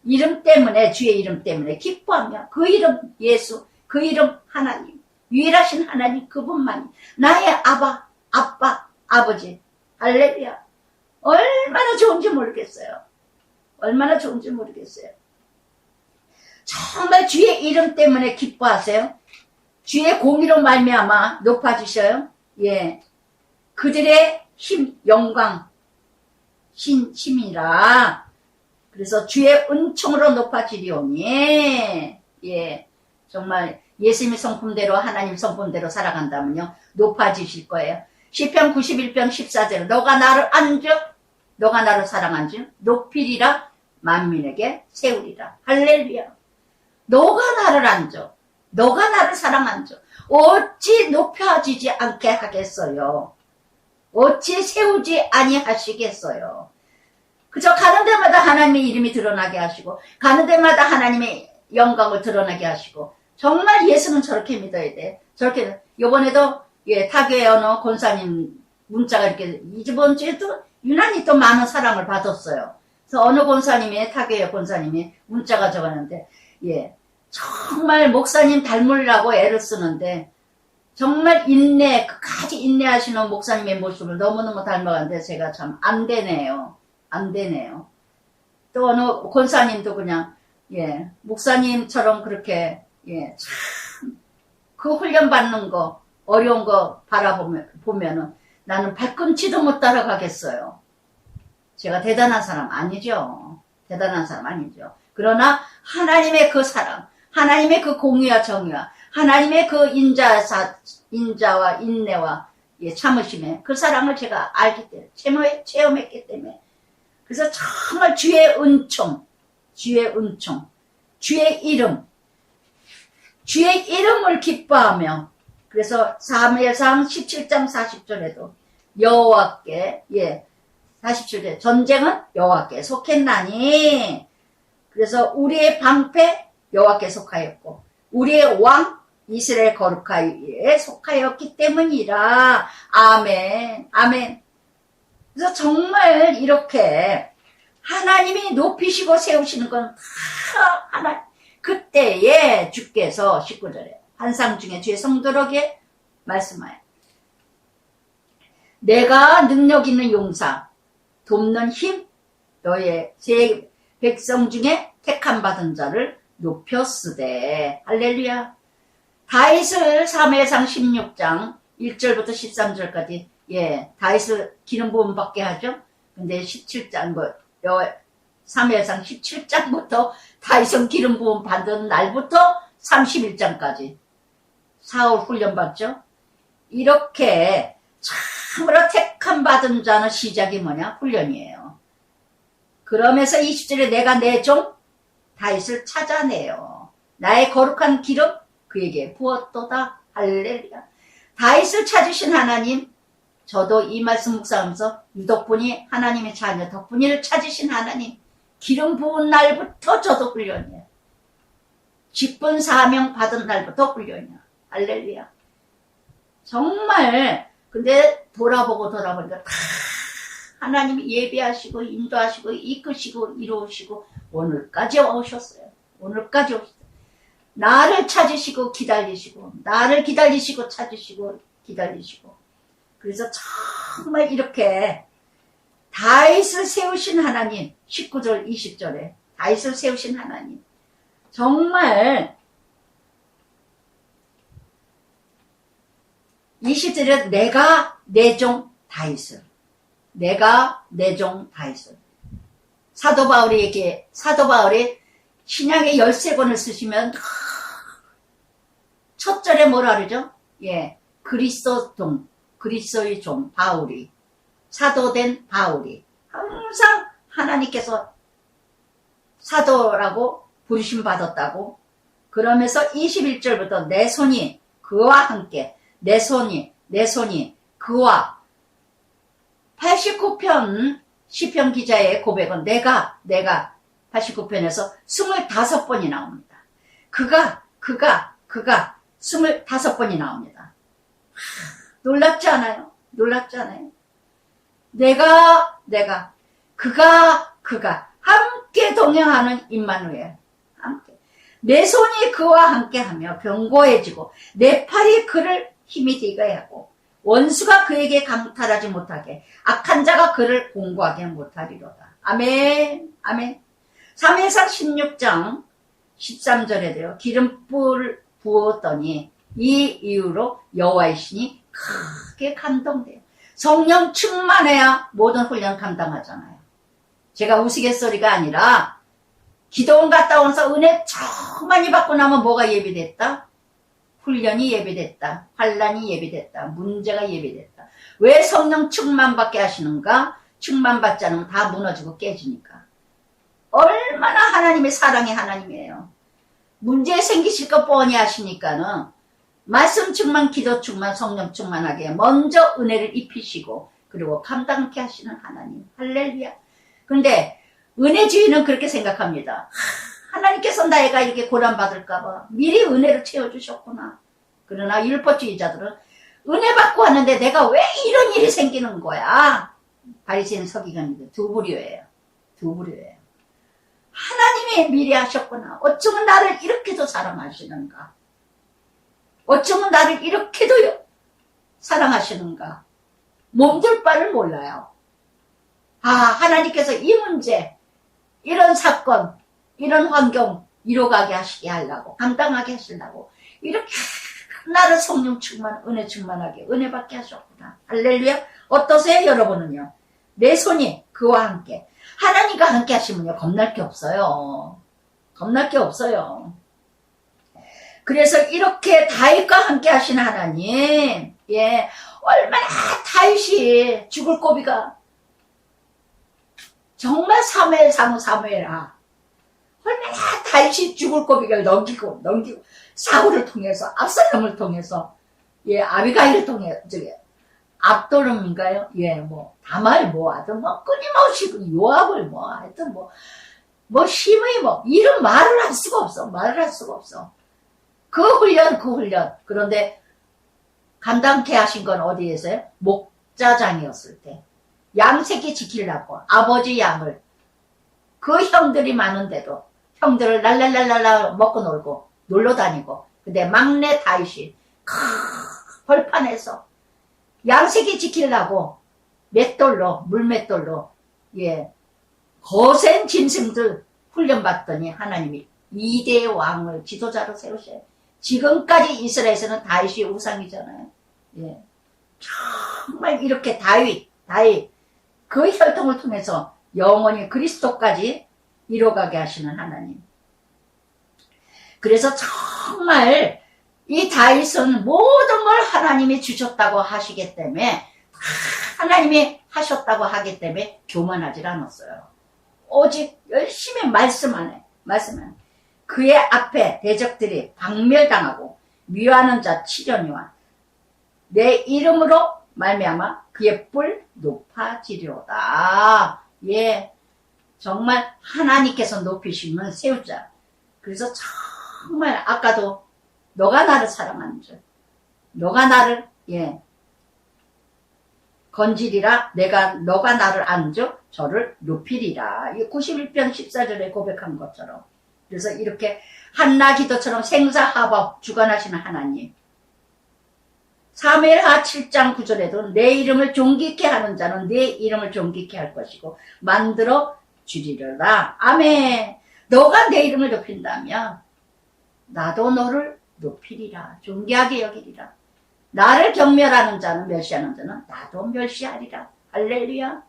이름 때문에, 주의 이름 때문에 기뻐하며 그 이름 예수, 그 이름 하나님, 유일하신 하나님 그분만이 나의 아빠, 아버지. 할렐루야. 얼마나 좋은지 모르겠어요. 얼마나 좋은지 모르겠어요. 정말 주의 이름 때문에 기뻐하세요. 주의 공의로 말미암아 높아지셔요. 그들의 힘, 영광, 힘이라. 그래서 주의 은총으로 높아지리오니. 정말 예수님의 성품대로, 하나님 성품대로 살아간다면요, 높아지실 거예요. 시편 91편 14절, 너가 나를 안적, 너가 나를 사랑한즉 높이리라 만민에게 세우리라. 할렐루야. 너가 나를 안적, 너가 나를 사랑한즉 어찌 높여지지 않게 하겠어요? 어찌 세우지 아니하시겠어요? 그저 가는 데마다 하나님의 이름이 드러나게 하시고, 가는 데마다 하나님의 영광을 드러나게 하시고, 정말 예수는 저렇게 믿어야 돼. 저렇게. 요번에도 타교의 어느 권사님 문자가 이렇게, 이번 주에도 유난히 또 많은 사랑을 받았어요. 그래서 어느 권사님이, 타교의 권사님이 문자가 적었는데, 정말 목사님 닮으려고 애를 쓰는데, 정말 끝까지 인내하시는 목사님의 모습을 너무너무 닮아가는데, 제가 참 안 되네요. 또 어느 권사님도 그냥, 목사님처럼 그렇게, 참, 그 훈련 받는 거, 어려운 거 보면은 나는 발꿈치도 못 따라가겠어요. 제가 대단한 사람 아니죠. 그러나 하나님의 그 사랑, 하나님의 그 공의와 정의와 하나님의 그 인자와 인내와 참으심에 그 사랑을 제가 알기 때문에 체험했기 때문에, 그래서 정말 주의 은총, 주의 이름을 기뻐하며, 그래서 사무엘상 17장 40절에도 여호와께 47절 전쟁은 여호와께 속했나니, 그래서 우리의 방패 여호와께 속하였고 우리의 왕 이스라엘 거룩하에 속하였기 때문이라. 아멘. 그래서 정말 이렇게 하나님이 높이시고 세우시는 건 다 하나. 그때에 주께서 19절에 환상 중에 주의 성도에게 말씀하여 내가 능력 있는 용사 돕는 힘 너의 제 백성 중에 택함 받은 자를 높였으되. 할렐루야. 다윗을 사무엘상 16장 1절부터 13절까지 다윗을 기름 부음 받게 하죠. 근데 17장 사무엘상 17장부터 다윗은 기름 부음 받은 날부터 31장까지 사울 훈련 받죠. 이렇게 참으로 택함 받은 자는 시작이 뭐냐? 훈련이에요. 그러면서 20절에 내가 내 종 다윗을 찾아내요. 나의 거룩한 기름 그에게 부었도다. 할렐루야. 다윗을 찾으신 하나님, 저도 이 말씀 묵상하면서 유독분이 하나님의 자녀 덕분이를 찾으신 하나님, 기름 부은 날부터 저도 훈련이에요. 직분 사명 받은 날부터 훈련이야. 할렐루야. 정말 근데 돌아보니까 다 하나님이 예배하시고 인도하시고 이끄시고 이루시고 오늘까지 오셨어요. 나를 찾으시고 기다리시고 나를 기다리시고 찾으시고 기다리시고. 그래서 정말 이렇게 다윗을 세우신 하나님, 19절 20절에 다윗을 세우신 하나님, 정말 20절에 내가 내 종 다윗을 사도 바울이 신약의 13권을 쓰시면 첫 절에 뭐라 그러죠? 그리스도의 종 바울이 사도된 바울이 항상 하나님께서 사도라고 부르심 받았다고 그러면서 21절부터 내 손이 그와 함께 내 손이 그와 89편 시편 기자의 고백은 내가 89편에서 25번이 나옵니다. 그가 25번이 나옵니다. 놀랍지 않아요? 놀랍지 않아요? 내가 그가 함께 동행하는 임마누엘 함께 내 손이 그와 함께하며 견고해지고 내 팔이 그를 힘이 되게 하고 원수가 그에게 강탈하지 못하게 악한 자가 그를 공고하게 못하리로다. 아멘 아멘. 사무엘상 16장 13절에도요. 기름불 부었더니 이 이유로 여호와의 신이 크게 감동돼요. 성령 충만해야 모든 훈련 감당하잖아요. 제가 우스갯소리가 아니라 기도원 갔다 오면서 은혜 정 많이 받고 나면 뭐가 예비됐다? 훈련이 예비됐다. 환란이 예비됐다. 문제가 예비됐다. 왜 성령 충만받게 하시는가? 충만받지 않으면 다 무너지고 깨지니까. 얼마나 하나님의 사랑의 하나님이에요. 문제 생기실 거 뻔히 하시니까는 말씀 충만, 기도 충만, 성령 충만하게 먼저 은혜를 입히시고 그리고 감당케 하시는 하나님. 할렐루야. 근데 은혜주의는 그렇게 생각합니다. 하나님께서 나이가 이렇게 고난받을까봐 미리 은혜를 채워주셨구나. 그러나 율법주의자들은 은혜 받고 하는데 내가 왜 이런 일이 생기는 거야? 바리새인 서기관인데 두 부류예요. 하나님이 미리 하셨구나. 어쩌면 나를 이렇게도 사랑하시는가? 어쩌면 나를 이렇게도 사랑하시는가? 몸둘 바를 몰라요. 하나님께서 이 문제, 이런 사건, 이런 환경 이뤄가게 하시게 하려고, 감당하게 하시려고 이렇게 나를 성령 충만, 은혜 충만하게 은혜 받게 하셨구나. 할렐루야. 어떠세요 여러분은요? 내 손이 그와 함께 하나님과 함께 하시면요 겁날 게 없어요. 겁날 게 없어요. 그래서 이렇게 다윗과 함께 하시는 하나님, 얼마나 다윗이 죽을 고비가 정말 사무엘아 얼마나 다윗이 죽을 고비를 넘기고 사울을 통해서 압살롬을 통해서 아비가일을 통해 압돌롬인가요? 다말 하여튼 끊임없이 요압을 하여튼 힘의 이런 말을 할 수가 없어. 그 훈련. 그런데 감당케 하신 건 어디에서요? 목자장이었을 때. 양새끼 지키려고 아버지 양을 그 형들이 많은데도 형들을 랄랄랄랄라 먹고 놀고 놀러 다니고 근데 막내 다윗이 벌판에서 양새끼 지키려고 물맷돌로 거센 짐승들 훈련받더니 하나님이 2대 왕을 지도자로 세우셔요. 지금까지 이스라엘에서는 다윗이 우상이잖아요. 정말 이렇게 다윗 그 혈통을 통해서 영원히 그리스도까지 이뤄가게 하시는 하나님. 그래서 정말 이 다윗은 모든 걸 하나님이 주셨다고 하시기 때문에 하나님이 하셨다고 하기 때문에 교만하지 않았어요. 오직 열심히 말씀하네. 그의 앞에 대적들이 박멸당하고 미워하는 자 치려니와 내 이름으로 말미암아 그의 뿔 높아지려다. 정말 하나님께서 높이시면 세우자. 그래서 정말 아까도 너가 나를 사랑하는 줄, 너가 나를 건지리라. 너가 나를 아는 줄 저를 높이리라. 91편 14절에 고백한 것처럼. 그래서 이렇게 한나 기도처럼 생사합업 주관하시는 하나님. 사무엘하 7장 9절에도 내 이름을 존귀케 하는 자는 내 이름을 존귀케 할 것이고 만들어 주리라. 아멘. 너가 내 이름을 높인다면 나도 너를 높이리라. 존귀하게 여기리라. 나를 경멸하는 자는 멸시하는 자는 나도 멸시하리라. 할렐루야.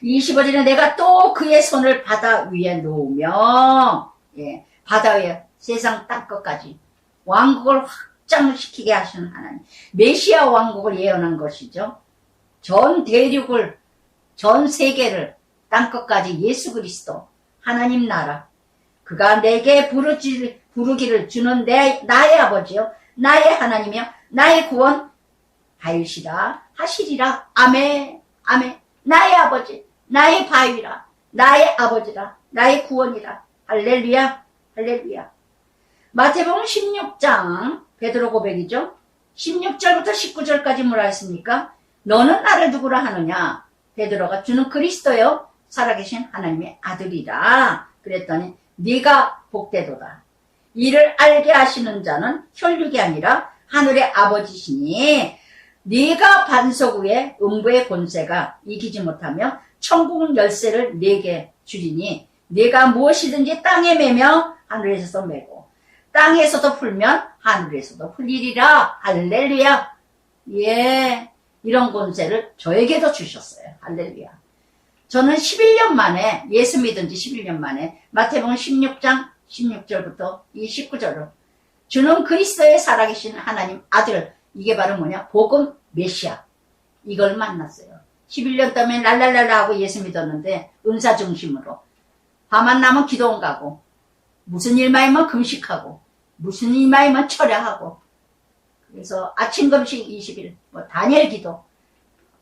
25절에 내가 또 그의 손을 바다 위에 놓으며 바다 위에 세상 땅 끝까지 왕국을 확장시키게 하시는 하나님. 메시아 왕국을 예언한 것이죠. 전 대륙을, 전 세계를, 땅끝까지 예수 그리스도, 하나님 나라, 그가 내게 부르기를 주는 나의 아버지요, 나의 하나님이요, 나의 구원 하시리라 하시리라. 아멘, 아멘. 나의 아버지, 나의 바위라, 나의 아버지라, 나의 구원이라. 할렐루야, 할렐루야. 마태복음 16장 베드로 고백이죠. 16절부터 19절까지 뭐라 했습니까? 너는 나를 누구라 하느냐? 베드로가 주는 그리스도요, 살아계신 하나님의 아들이라. 그랬더니 네가 복되도다. 이를 알게 하시는 자는 혈육이 아니라 하늘의 아버지시니 네가 반석 위에 음부의 권세가 이기지 못하며 천국 열쇠를 네게 주리니 네가 무엇이든지 땅에 매며 하늘에서도 매고 땅에서도 풀면 하늘에서도 풀리리라. 할렐루야. 예, 이런 권세를 저에게도 주셨어요. 할렐루야. 저는 11년 만에, 예수 믿은 지 11년 만에 마태복음 16장 16절부터 이 19절로 주는 그리스도의 살아계신 하나님 아들, 이게 바로 뭐냐? 복음 메시아. 이걸 만났어요. 11년 동안 랄랄랄라 하고 예수 믿었는데 은사 중심으로. 화만 나면 기도원 가고, 무슨 일만 있으면 금식하고, 무슨 일만 있으면 철야하고, 그래서 아침 금식 20일, 다니엘 기도,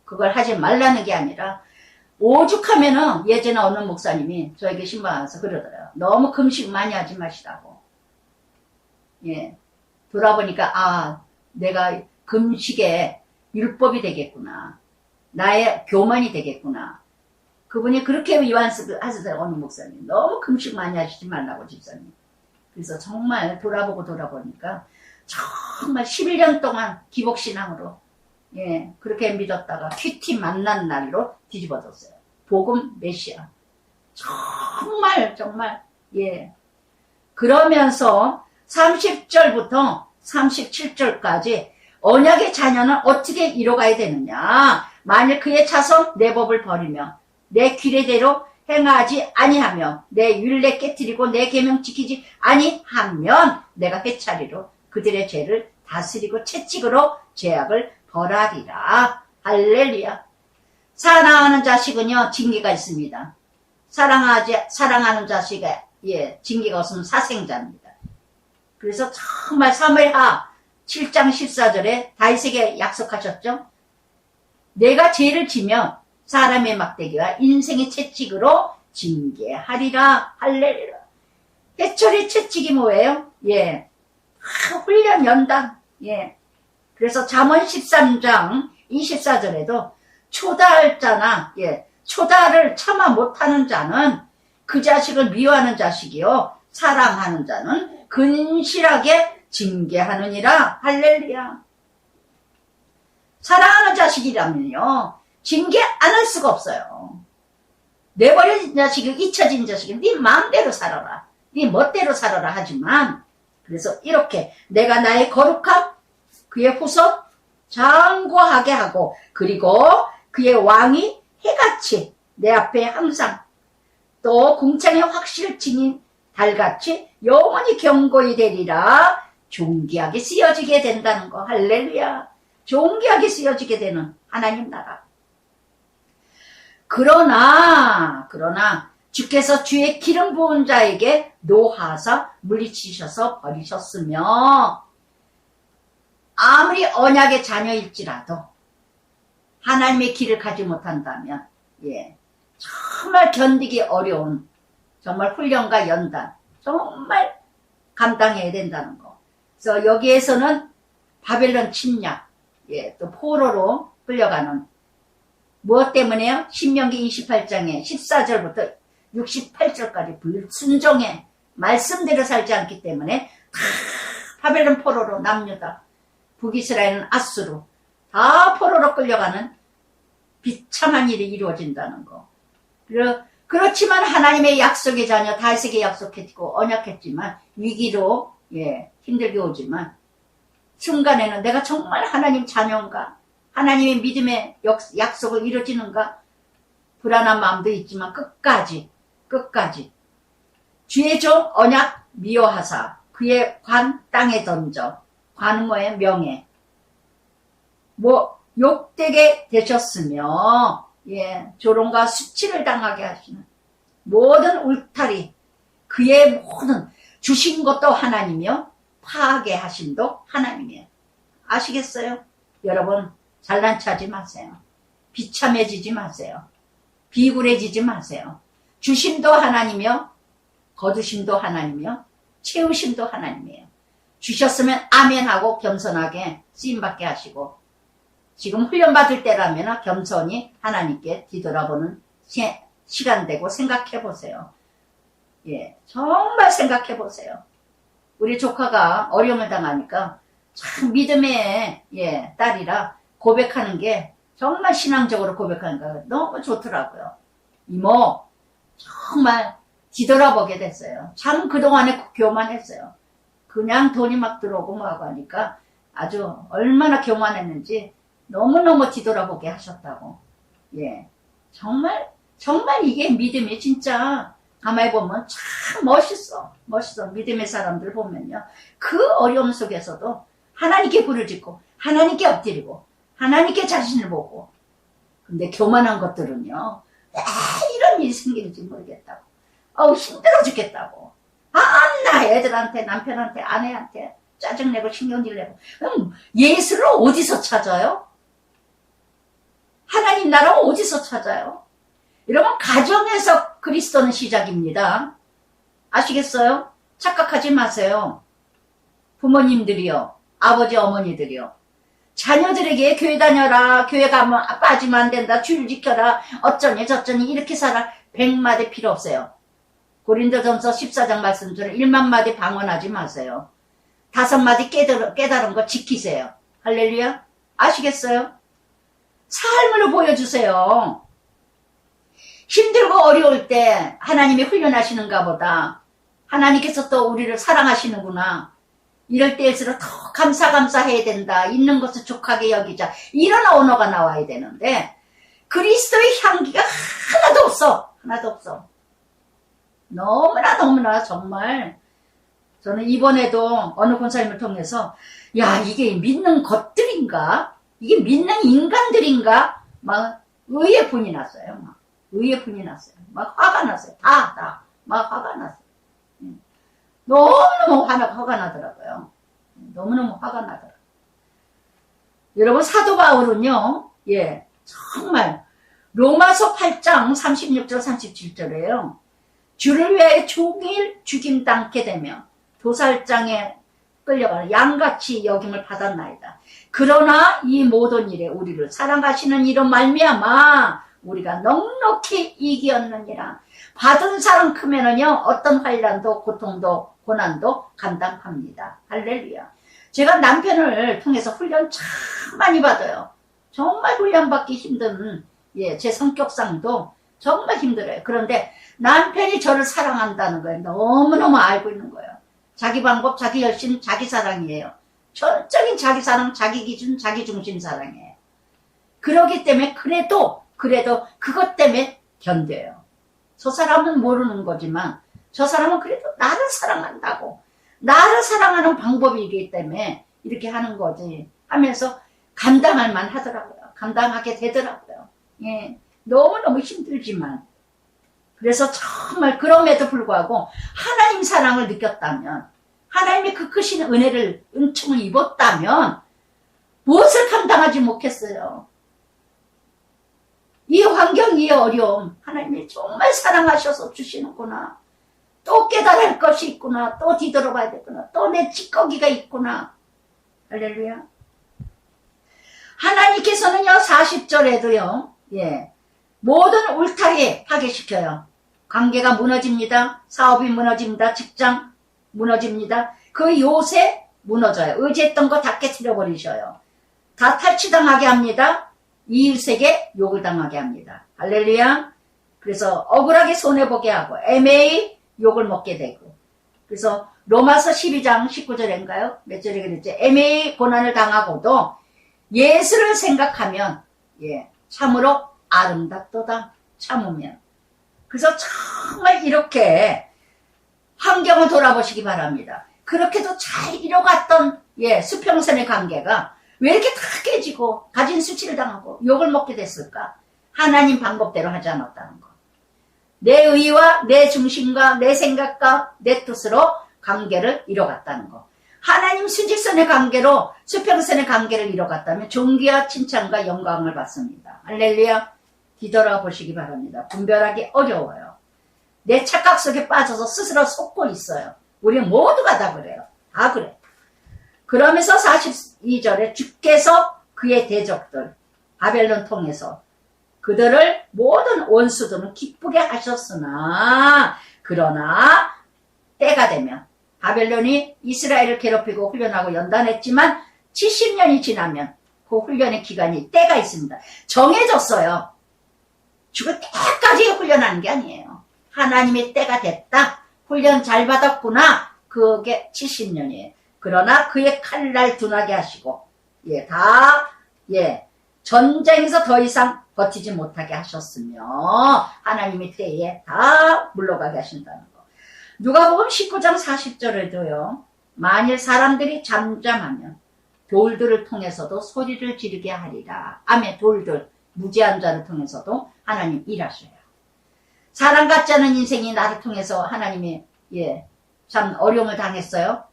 그걸 하지 말라는 게 아니라 오죽하면은 예전에 어느 목사님이 저에게 신방 와서 그러더라고요. 너무 금식 많이 하지 마시라고. 예. 돌아보니까, 아, 내가 금식에 율법이 되겠구나. 나의 교만이 되겠구나. 그분이 그렇게 위안습을 하세요. 어느 목사님. 너무 금식 많이 하시지 말라고, 집사님. 그래서 정말 돌아보고 돌아보니까 정말 11년 동안 기복신앙으로, 예, 그렇게 믿었다가 큐티 만난 날로 뒤집어졌어요. 복음 메시아. 정말, 예. 그러면서 30절부터 37절까지 언약의 자녀는 어떻게 이뤄가야 되느냐. 만일 그의 자손 내 법을 버리며 내 규례대로 행하지 아니하며 내 율례 깨뜨리고 내 계명 지키지 아니하면 내가 회차리로 그들의 죄를 다스리고 채찍으로 죄악을 벌하리라. 할렐루야. 사랑하는 자식은요, 징계가 있습니다. 사랑하는 자식의, 예, 징계가 없으면 사생자입니다. 그래서 정말 사무엘하 7장 14절에 다윗에게 약속하셨죠. 내가 죄를 지면 사람의 막대기와 인생의 채찍으로 징계하리라. 할렐루야. 해철의 채찍이 뭐예요? 예, 훈련 연단. 예. 그래서 잠언 13장 24절에도 초다할 자나, 예, 초다를 참아 못하는 자는 그 자식을 미워하는 자식이요, 사랑하는 자는 근실하게 징계하느니라. 할렐루야. 사랑하는 자식이라면요, 징계 안 할 수가 없어요. 내버려진 자식이, 잊혀진 자식이 네 마음대로 살아라, 네 멋대로 살아라 하지만, 그래서 이렇게 내가 나의 거룩함, 그의 후손 장구하게 하고, 그리고 그의 왕이 해같이 내 앞에 항상, 또 궁창의 확실증인 달같이 영원히 경고히 되리라. 존귀하게 쓰여지게 된다는 거. 할렐루야. 존귀하게 쓰여지게 되는 하나님 나라. 그러나 주께서 주의 기름 부은 자에게 노하사 물리치셔서 버리셨으며, 아무리 언약의 자녀일지라도 하나님의 길을 가지 못한다면, 예, 정말 견디기 어려운, 정말 훈련과 연단, 정말 감당해야 된다는 거. 그래서 여기에서는 바벨론 침략, 예, 또 포로로 끌려가는, 무엇 때문에요? 신명기 28장에 14절부터 68절까지 불순종해 말씀대로 살지 않기 때문에 다 바벨론 포로로, 남유다, 북이스라엘은 아수르, 다 포로로 끌려가는 비참한 일이 이루어진다는 거. 그렇지만 하나님의 약속의 자녀 다윗에게 약속했고 언약했지만 위기로, 예, 힘들게 오지만 순간에는 내가 정말 하나님 자녀인가, 하나님의 믿음의 약속을 이루어지는가 불안한 마음도 있지만 끝까지 주의 종 언약 미워하사 그의 관 땅에 던져. 관은 뭐예요? 명예. 욕되게 되셨으며, 예, 조롱과 수치를 당하게 하시는 모든 울타리, 그의 모든 주신 것도 하나님이요, 파하게 하심도 하나님이에요. 아시겠어요? 여러분, 잘난 체하지 마세요. 비참해지지 마세요. 비굴해지지 마세요. 주심도 하나님이요, 거두심도 하나님이요, 채우심도 하나님이에요. 주셨으면 아멘하고 겸손하게 쓰임받게 하시고, 지금 훈련받을 때라면 겸손히 하나님께 뒤돌아보는 시간 되고 생각해 보세요. 예, 정말 생각해 보세요. 우리 조카가 어려움을 당하니까 참 믿음의, 예, 딸이라 고백하는 게 정말 신앙적으로 고백하는 거 너무 좋더라고요. 이모, 정말 뒤돌아보게 됐어요. 참 그동안에 교만했어요. 그냥 돈이 막 들어오고 뭐 하고 하니까 아주 얼마나 교만했는지 너무너무 뒤돌아보게 하셨다고. 예, 정말 이게 믿음이 진짜 가만히 보면 참 멋있어. 믿음의 사람들 보면요, 그 어려움 속에서도 하나님께 부르짖고 하나님께 엎드리고 하나님께 자신을 보고. 근데 교만한 것들은요, 왜 이런 일이 생기는지 모르겠다고, 힘들어 죽겠다고, 나 애들한테, 남편한테, 아내한테 짜증내고 신경질 내고. 그럼 예수를 어디서 찾아요? 하나님 나라 어디서 찾아요? 여러분, 가정에서 그리스도는 시작입니다. 아시겠어요? 착각하지 마세요. 부모님들이요, 아버지 어머니들이요, 자녀들에게 교회 다녀라, 교회 가면 빠지면 안 된다, 줄 지켜라, 어쩌니 저쩌니 이렇게 살아, 100마디 필요 없어요. 고린도전서 14장 말씀처럼 1만마디 방언하지 마세요. 5마디 깨달은 거 지키세요. 할렐루야. 아시겠어요? 삶으로 보여주세요. 힘들고 어려울 때 하나님이 훈련하시는가 보다, 하나님께서 또 우리를 사랑하시는구나, 이럴 때일수록 더 감사해야 된다, 있는 것을 족하게 여기자, 이런 언어가 나와야 되는데 그리스도의 향기가 하나도 없어. 너무나 정말. 저는 이번에도 어느 권사님을 통해서, 야, 이게 믿는 것들인가? 이게 믿는 인간들인가? 막 의의 분이 났어요. 막 화가 났어요. 막 화가 났어요. 너무너무 화가 나더라고요. 너무너무 화가 나더라고요. 여러분, 사도 바울은요, 예, 정말 로마서 8장 36절 37절에요. 주를 위하여 종일 죽임 당케 되며 도살장에 끌려가는 양같이 여김을 받았나이다. 그러나 이 모든 일에 우리를 사랑하시는 이로 말미암아 우리가 넉넉히 이기었느니라. 받은 사랑 크면은요, 어떤 환난도 고통도 고난도 감당합니다. 할렐루야. 제가 남편을 통해서 훈련 참 많이 받아요. 정말 훈련받기 힘든, 예, 제 성격상도 정말 힘들어요. 그런데 남편이 저를 사랑한다는 거예요. 너무너무 알고 있는 거예요. 자기 방법, 자기 열심, 자기 사랑이에요. 전적인 자기 사랑, 자기 기준, 자기 중심 사랑이에요. 그러기 때문에 그래도 그것 때문에 견뎌요. 저 사람은 모르는 거지만 저 사람은 그래도 나를 사랑한다고, 나를 사랑하는 방법이기 때문에 이렇게 하는 거지 하면서 감당할 만 하더라고요. 감당하게 되더라고요. 예, 너무너무 힘들지만. 그래서 정말 그럼에도 불구하고 하나님 사랑을 느꼈다면, 하나님의 그 크신 은혜를, 은총을 입었다면 무엇을 감당하지 못했어요. 이 환경, 이 어려움, 하나님이 정말 사랑하셔서 주시는구나, 또 깨달을 것이 있구나, 또 뒤돌아봐야 되구나, 또 내 찌꺼기가 있구나. 할렐루야. 하나님께서는요, 40절에도요, 예, 모든 울타리에 파괴시켜요. 관계가 무너집니다. 사업이 무너집니다. 직장 무너집니다. 그 요새 무너져요. 의지했던 거 다 깨트려 버리셔요. 다 탈취당하게 합니다. 이웃에게 욕을 당하게 합니다. 할렐루야. 그래서 억울하게 손해보게 하고 애매히 욕을 먹게 되고. 그래서 로마서 12장 19절인가요? 몇 절에 그랬지? 애매히 고난을 당하고도 예수를 생각하면, 예, 참으로 아름답도다. 참으면. 그래서 정말 이렇게 환경을 돌아보시기 바랍니다. 그렇게도 잘 이뤄갔던, 예, 수평선의 관계가 왜 이렇게 다 깨지고 가진 수치를 당하고 욕을 먹게 됐을까? 하나님 방법대로 하지 않았다는 거. 내 의와 내 중심과 내 생각과 내 뜻으로 관계를 이뤄갔다는 거. 하나님 수직선의 관계로 수평선의 관계를 이뤄갔다면 존귀와 칭찬과 영광을 받습니다. 할렐루야. 뒤돌아 보시기 바랍니다. 분별하기 어려워요. 내 착각 속에 빠져서 스스로 속고 있어요. 우리 모두가 다 그래요. 다 그래. 그러면서 42절에 주께서 그의 대적들 바벨론 통해서 그들을 모든 원수들은 기쁘게 하셨으나 그러나 때가 되면 바벨론이 이스라엘을 괴롭히고 훈련하고 연단했지만 70년이 지나면 그 훈련의 기간이 때가 있습니다. 정해졌어요. 죽을 때까지 훈련하는 게 아니에요. 하나님의 때가 됐다. 훈련 잘 받았구나. 그게 70년이에요. 그러나 그의 칼날 둔하게 하시고 전쟁에서 더 이상 버티지 못하게 하셨으며 하나님의 때에 다 물러가게 하신다는 거. 누가복음 19장 40절에도요. 만일 사람들이 잠잠하면 돌들을 통해서도 소리를 지르게 하리라. 아멘. 돌들 무지한 자를 통해서도 하나님 일하셔요. 사람 같지 않은 인생이 나를 통해서 하나님이 참 어려움을 당했어요.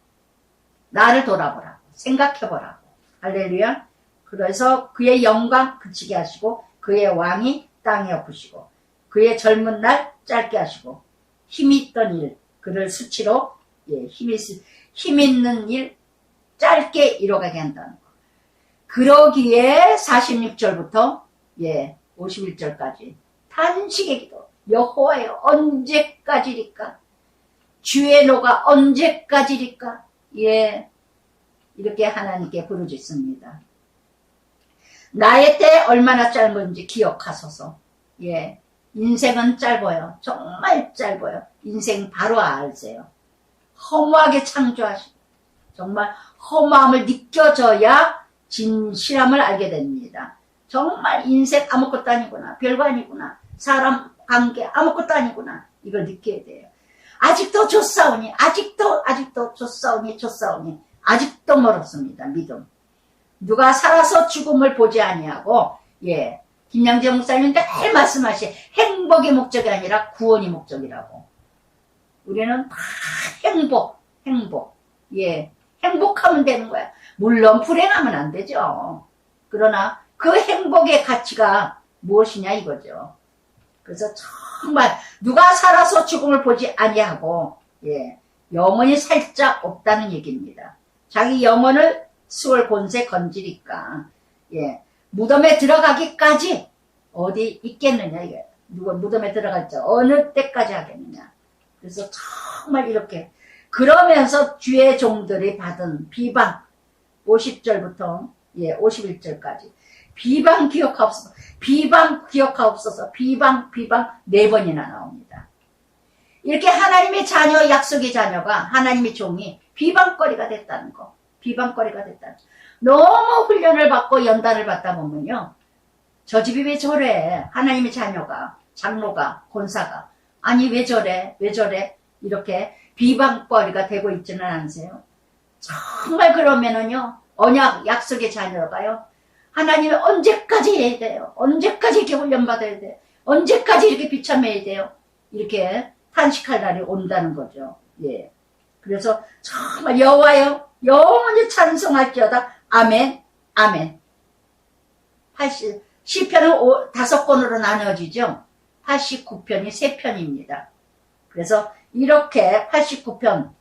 나를 돌아보라고 생각해보라고. 할렐루야. 그래서 그의 영광 그치게 하시고 그의 왕이 땅에 엎으시고 그의 젊은 날 짧게 하시고 힘있던 일 그를 수치로 힘 있는 일 짧게 이뤄가게 한다는 거. 그러기에 46절부터 51절까지 탄식의 기도. 여호와여 언제까지리까? 주의 노가 언제까지리까? 이렇게 하나님께 부르짖습니다. 나의 때 얼마나 짧은지 기억하소서. 인생은 짧아요. 정말 짧아요. 인생 바로 알세요. 허무하게 창조하시고 정말 허무함을 느껴져야 진실함을 알게 됩니다. 정말 인생 아무것도 아니구나. 별거 아니구나. 사람 관계 아무것도 아니구나. 이걸 느껴야 돼요. 아직도 좋사오니 아직도 좋사오니 아직도 멀었습니다. 믿음. 누가 살아서 죽음을 보지 아니하고 김양재 목사님 늘 말씀하시 행복이 목적이 아니라 구원이 목적이라고. 우리는 다 행복 행복하면 되는 거야. 물론 불행하면 안 되죠. 그러나 그 행복의 가치가 무엇이냐 이거죠. 그래서 정말 누가 살아서 죽음을 보지 아니하고 영혼이 살짝 없다는 얘기입니다. 자기 영혼을 수월 곤세 건지니까 무덤에 들어가기까지 어디 있겠느냐 이게. 누가 무덤에 들어갔죠. 어느 때까지 하겠느냐. 그래서 정말 이렇게 그러면서 주의 종들이 받은 비방 50절부터 51절까지 비방 기억하옵소서. 비방 기억하옵소서. 비방 4번이나 나옵니다. 이렇게 하나님의 자녀 약속의 자녀가 하나님의 종이 비방거리가 됐다는 거. 비방거리가 됐다는 거. 너무 훈련을 받고 연단을 받다 보면요. 저 집이 왜 저래? 하나님의 자녀가 장로가 권사가 아니 왜 저래? 이렇게 비방거리가 되고 있지는 않으세요? 정말 그러면은요. 언약 약속의 자녀가요. 하나님이 언제까지 해야 돼요? 언제까지 이렇게 훈련받아야 돼요? 언제까지 이렇게 비참해야 돼요? 이렇게 탄식할 날이 온다는 거죠. 그래서 정말 여호와여 영원히 찬송할지어다. 아멘. 시편은 5권으로 나눠지죠. 89편이 3편입니다. 그래서 이렇게 89편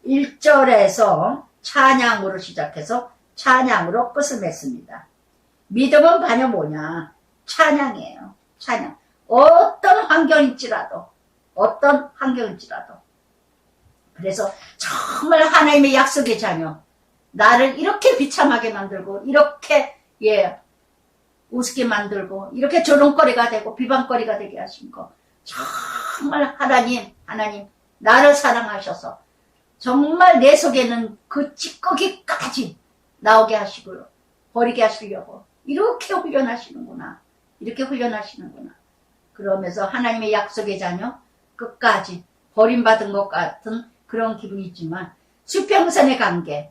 1절에서 찬양으로 시작해서 찬양으로 끝을 맺습니다. 믿음은 반여 뭐냐? 찬양이에요. 찬양. 어떤 환경일지라도 그래서 정말 하나님의 약속의 자녀 나를 이렇게 비참하게 만들고 이렇게 우습게 만들고 이렇게 조롱거리가 되고 비방거리가 되게 하신 거 정말 하나님 나를 사랑하셔서 정말 내 속에는 그 찌꺼기까지 나오게 하시고요. 버리게 하시려고 이렇게 훈련하시는구나. 그러면서 하나님의 약속의 자녀 끝까지 버림받은 것 같은 그런 기분이 있지만 수평선의 관계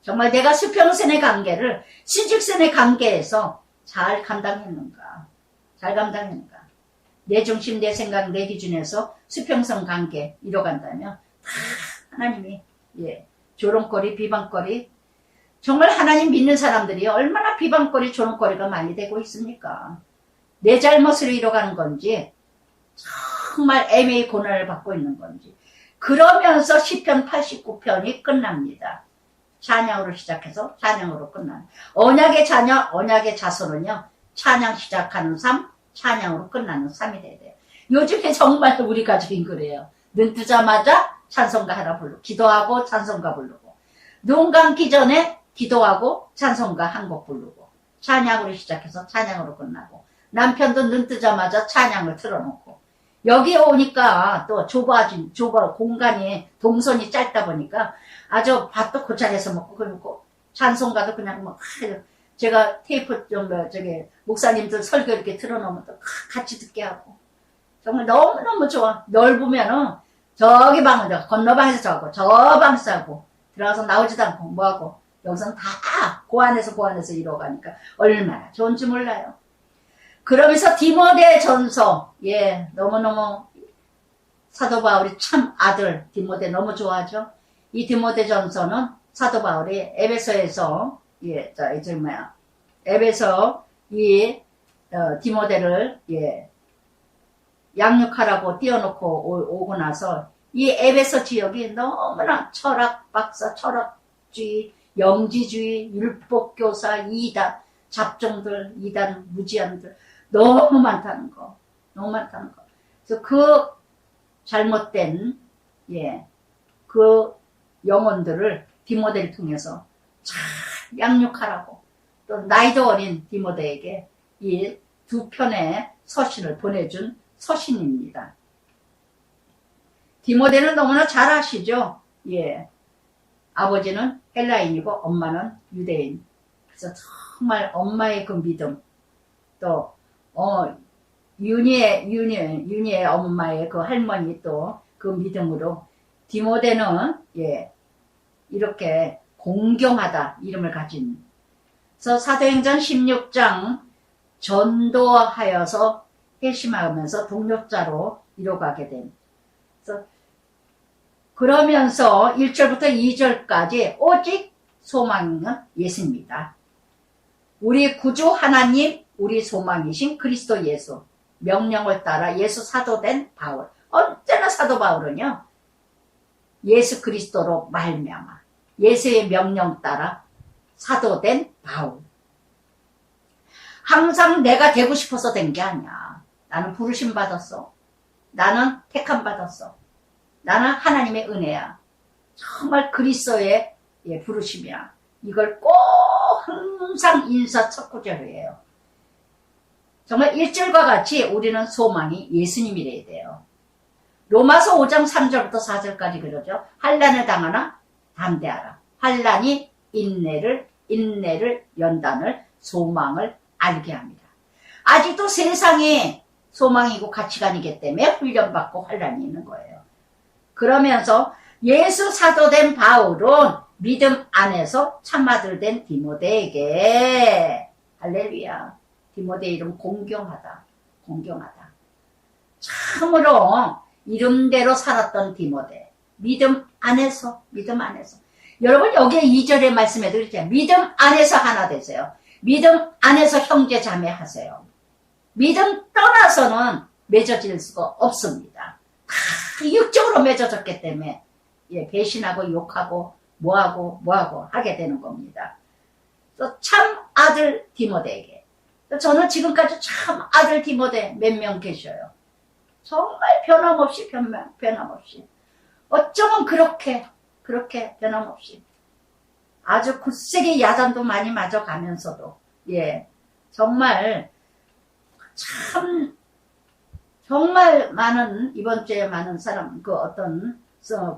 정말 내가 수평선의 관계를 수직선의 관계에서 잘 감당했는가? 잘 감당했는가? 내 중심, 내 생각, 내 기준에서 수평선 관계 이뤄간다면 다 하나님이 조롱거리, 비방거리 정말 하나님 믿는 사람들이 얼마나 비방거리, 조롱거리가 많이 되고 있습니까? 내 잘못으로 이뤄가는 건지 정말 애매히 고난을 받고 있는 건지 그러면서 시편 89편이 끝납니다. 찬양으로 시작해서 찬양으로 끝나는 언약의 자녀, 언약의 자손은요 찬양 시작하는 삶, 찬양으로 끝나는 삶이 돼야 돼요. 요즘에 정말 우리 가족인 그래요. 눈 뜨자마자 찬송가 하나 부르고 기도하고 찬송가 부르고 눈 감기 전에 기도하고 찬송가 한 곡 부르고 찬양으로 시작해서 찬양으로 끝나고 남편도 눈 뜨자마자 찬양을 틀어놓고 여기에 오니까 또 좁아 공간이 동선이 짧다 보니까 아주 밥도 고창해서 먹고 그리고 찬송가도 그냥 뭐 제가 테이프 목사님들 설교 이렇게 틀어놓으면 또 같이 듣게 하고 정말 너무너무 좋아. 넓으면은 저기 방에서 건너방에서 자고 저 방에서 자고 들어가서 나오지도 않고 뭐하고 여기서는 다 고안에서 이루어가니까 얼마나 좋은지 몰라요. 그러면서 디모데 전서 너무너무 사도 바울이 참 아들 디모데 너무 좋아하죠. 이 디모데 전서는 사도 바울이 에베소에서 에베소 디모데를 양육하라고 띄워놓고 오고 나서 이 에베소 지역이 너무나 철학 박사, 철학주의, 영지주의, 율법교사, 이단, 잡종들, 이단, 무지한들 너무 많다는 거. 그래서 그 잘못된 그 영혼들을 디모데를 통해서 잘 양육하라고 또 나이도 어린 디모데에게 이 두 편의 서신을 보내준 서신입니다. 디모데는 너무나 잘 아시죠? 아버지는 헬라인이고 엄마는 유대인. 그래서 정말 엄마의 그 믿음 또 윤희의 엄마의 그 할머니 또 그 믿음으로 디모데는 이렇게 공경하다 이름을 가진 그래서 사도행전 16장 전도하여서 회심하면서 동력자로 이뤄가게 된 그래서 그러면서 1절부터 2절까지 오직 소망은 예수입니다. 우리 구주 하나님 우리 소망이신 그리스도 예수 명령을 따라 예수 사도된 바울 언제나 사도 바울은요 예수 그리스도로 말미암아 예수의 명령 따라 사도된 바울 항상 내가 되고 싶어서 된 게 아니야. 나는 부르심 받았어. 나는 택함 받았어. 나는 하나님의 은혜야. 정말 그리스도의 부르심이야. 이걸 꼭 항상 인사 첫 구절이에요. 정말 1절과 같이 우리는 소망이 예수님이래야 돼요. 로마서 5장 3절부터 4절까지 그러죠. 환난을 당하나 담대하라. 환난이 인내를 연단을 소망을 알게 합니다. 아직도 세상에 소망이고 가치관이기 때문에 훈련받고 환난이 있는 거예요. 그러면서 예수 사도된 바울은 믿음 안에서 참아들 된 디모데에게 할렐루야 디모데 이름 공경하다. 참으로 이름대로 살았던 디모데 믿음 안에서 여러분 여기에 2절의 말씀에도 그렇죠. 믿음 안에서 하나 되세요. 믿음 안에서 형제 자매 하세요. 믿음 떠나서는 맺어질 수가 없습니다. 다 육적으로 맺어졌기 때문에 배신하고 욕하고 뭐하고 하게 되는 겁니다. 또 참 아들 디모데에게 저는 지금까지 참 아들 디모데 몇 명 계셔요. 정말 변함없이 어쩌면 그렇게 변함없이 아주 굳세게 야단도 많이 맞아가면서도 정말 많은 이번 주에 많은 사람 그 어떤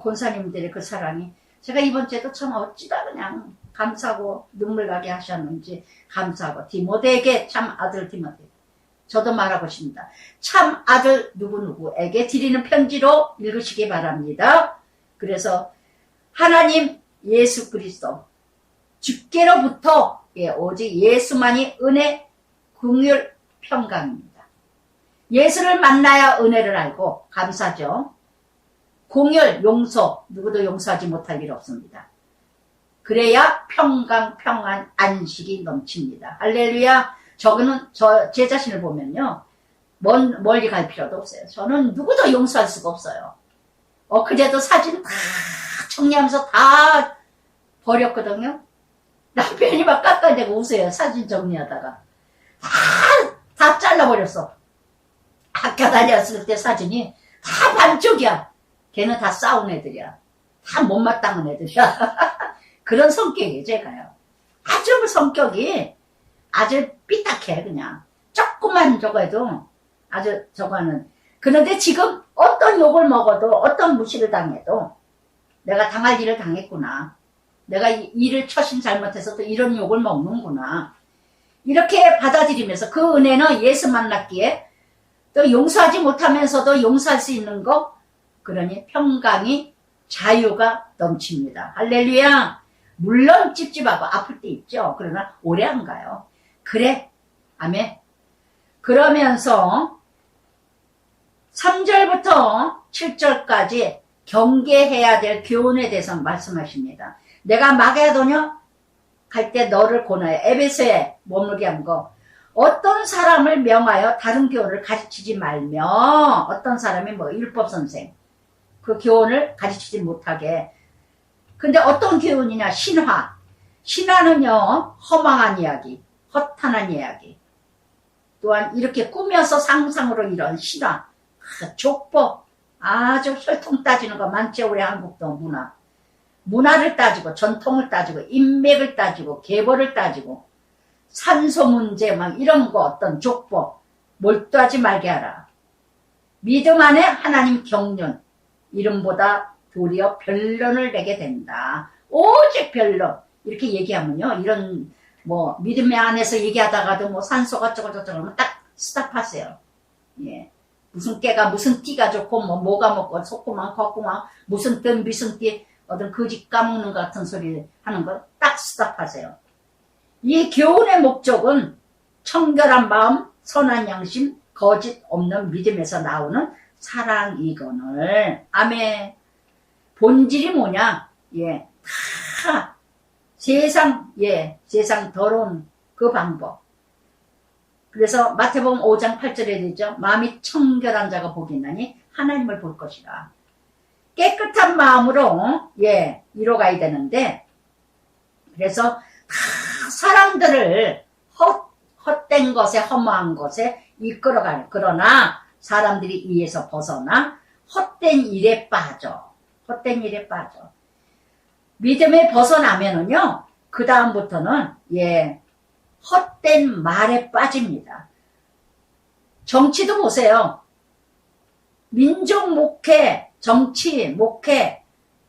권사님들의 그 사랑이 제가 이번 주에도 참 어찌다 그냥 감사하고 눈물 나게 하셨는지 감사하고 디모데에게 참 아들 디모데 저도 말하고 싶습니다. 참 아들 누구누구에게 드리는 편지로 읽으시기 바랍니다. 그래서 하나님 예수 그리스도 주께로부터 오직 예수만이 은혜, 긍휼, 평강입니다. 예수를 만나야 은혜를 알고 감사죠. 긍휼, 용서, 누구도 용서하지 못할 일 없습니다. 그래야 평강, 평안, 안식이 넘칩니다. 할렐루야. 제 자신을 보면요. 멀리 갈 필요도 없어요. 저는 누구도 용서할 수가 없어요. 그제도 사진 다 정리하면서 다 버렸거든요. 남편이 막 깎아내고 웃어요. 사진 정리하다가. 다 잘라버렸어. 학교 다녔을 때 사진이 다 반쪽이야. 걔는 다 싸운 애들이야. 다 못마땅한 애들이야. 그런 성격이에요, 제가요. 아주 성격이 아주 삐딱해, 그냥. 조금만 저거 해도 아주 저거 하는. 그런데 지금 어떤 욕을 먹어도, 어떤 무시를 당해도 내가 당할 일을 당했구나. 내가 일을 처신 잘못해서 또 이런 욕을 먹는구나. 이렇게 받아들이면서 그 은혜는 예수 만났기에 또 용서하지 못하면서도 용서할 수 있는 거, 그러니 평강이, 자유가 넘칩니다. 할렐루야. 물론 찝찝하고 아플 때 있죠. 그러나 오래 안 가요. 그래. 아멘. 그러면서 3절부터 7절까지 경계해야 될 교훈에 대해서 말씀하십니다. 내가 마게도냐 갈 때 너를 고나해 에베소에 머물게 한 거. 어떤 사람을 명하여 다른 교훈을 가르치지 말며, 어떤 사람이 율법 선생, 그 교훈을 가르치지 못하게. 근데 어떤 교훈이냐? 신화. 신화는요, 허망한 이야기, 허탄한 이야기. 또한 이렇게 꾸며서 상상으로 이런 신화, 족보, 아주 혈통 따지는 거 많죠. 우리 한국도 문화를 따지고, 전통을 따지고, 인맥을 따지고, 계보를 따지고, 산소 문제 막 이런 거 어떤 족보 몰두하지 말게 하라. 믿음 안에 하나님 경륜, 이름보다 도리어 변론을 내게 된다. 오직 변론. 이렇게 얘기하면요, 이런 믿음의 안에서 얘기하다가도 산소가 저거저거 하면 딱 스탑하세요. 예. 무슨 깨가 무슨 띠가 좋고 뭐가 먹고 속구만 걷구만 무슨 뜬 무슨 띠 어떤 거짓 까먹는 것 같은 소리 하는 거 딱 스탑하세요. 이 교훈의 목적은 청결한 마음, 선한 양심, 거짓 없는 믿음에서 나오는 사랑이거늘. 아멘. 본질이 뭐냐? 예, 다 세상 더러운 그 방법. 그래서 마태복음 5장 8절에 되죠. 마음이 청결한 자가 복이 있나니 하나님을 볼 것이라. 깨끗한 마음으로 이뤄가야 되는데, 그래서 다 사람들을 헛된 것에, 허무한 것에 이끌어가는, 그러나 사람들이 이에서 벗어나 헛된 일에 빠져. 믿음에 벗어나면은요, 그 다음부터는 헛된 말에 빠집니다. 정치도 보세요. 민족 목회, 정치 목회,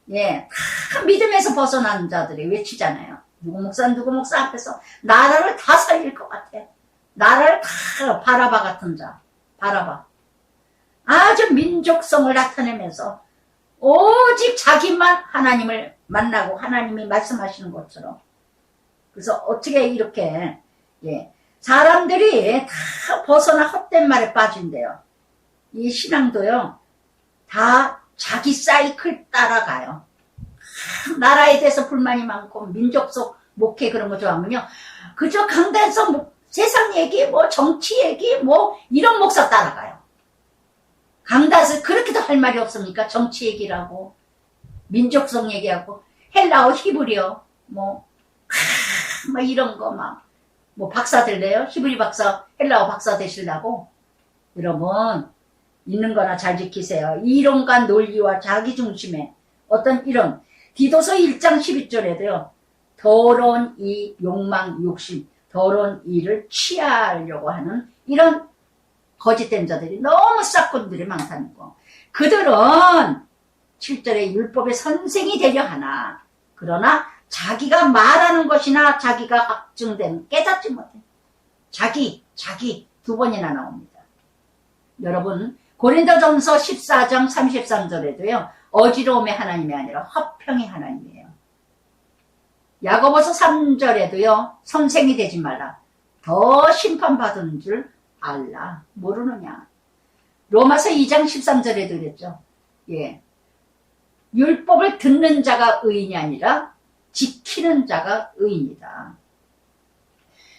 다 믿음에서 벗어난 자들이 외치잖아요. 누구 목사 앞에서 나라를 다 살릴 것 같아. 나라를 다 바라바 같은 자, 바라바. 아주 민족성을 나타내면서 오직 자기만 하나님을 만나고 하나님이 말씀하시는 것처럼. 그래서 어떻게 이렇게 사람들이 다 벗어나 헛된 말에 빠진대요. 이 신앙도요, 다 자기 사이클 따라가요. 나라에 대해서 불만이 많고 민족속 목회 그런 거 좋아하면요, 그저 강단에서 세상 얘기, 정치 얘기, 이런 목사 따라가요. 강단에서 그렇게도 할 말이 없습니까? 정치 얘기라고, 민족성 얘기하고, 헬라어, 히브리어, 이런 거 박사 될래요? 히브리 박사, 헬라어 박사 되시려고? 여러분, 있는 거나 잘 지키세요. 이론과 논리와 자기중심의 어떤 이런, 디도서 1장 12절에도요, 더러운 이 욕망, 욕심, 더러운 일을 취하려고 하는 이런 거짓된 자들이 너무 싹군들이 많다는 거. 그들은 7절에 율법의 선생이 되려 하나, 그러나 자기가 말하는 것이나 자기가 확증된 깨닫지 못해. 자기 두 번이나 나옵니다. 여러분, 고린도전서 14장 33절에도요, 어지러움의 하나님이 아니라 화평의 하나님이에요. 야고보서 3절에도요. 선생이 되지 말라. 더 심판받은 줄 알라. 모르느냐. 로마서 2장 13절에도 그랬죠. 예. 율법을 듣는 자가 의인이 아니라 지키는 자가 의인이다.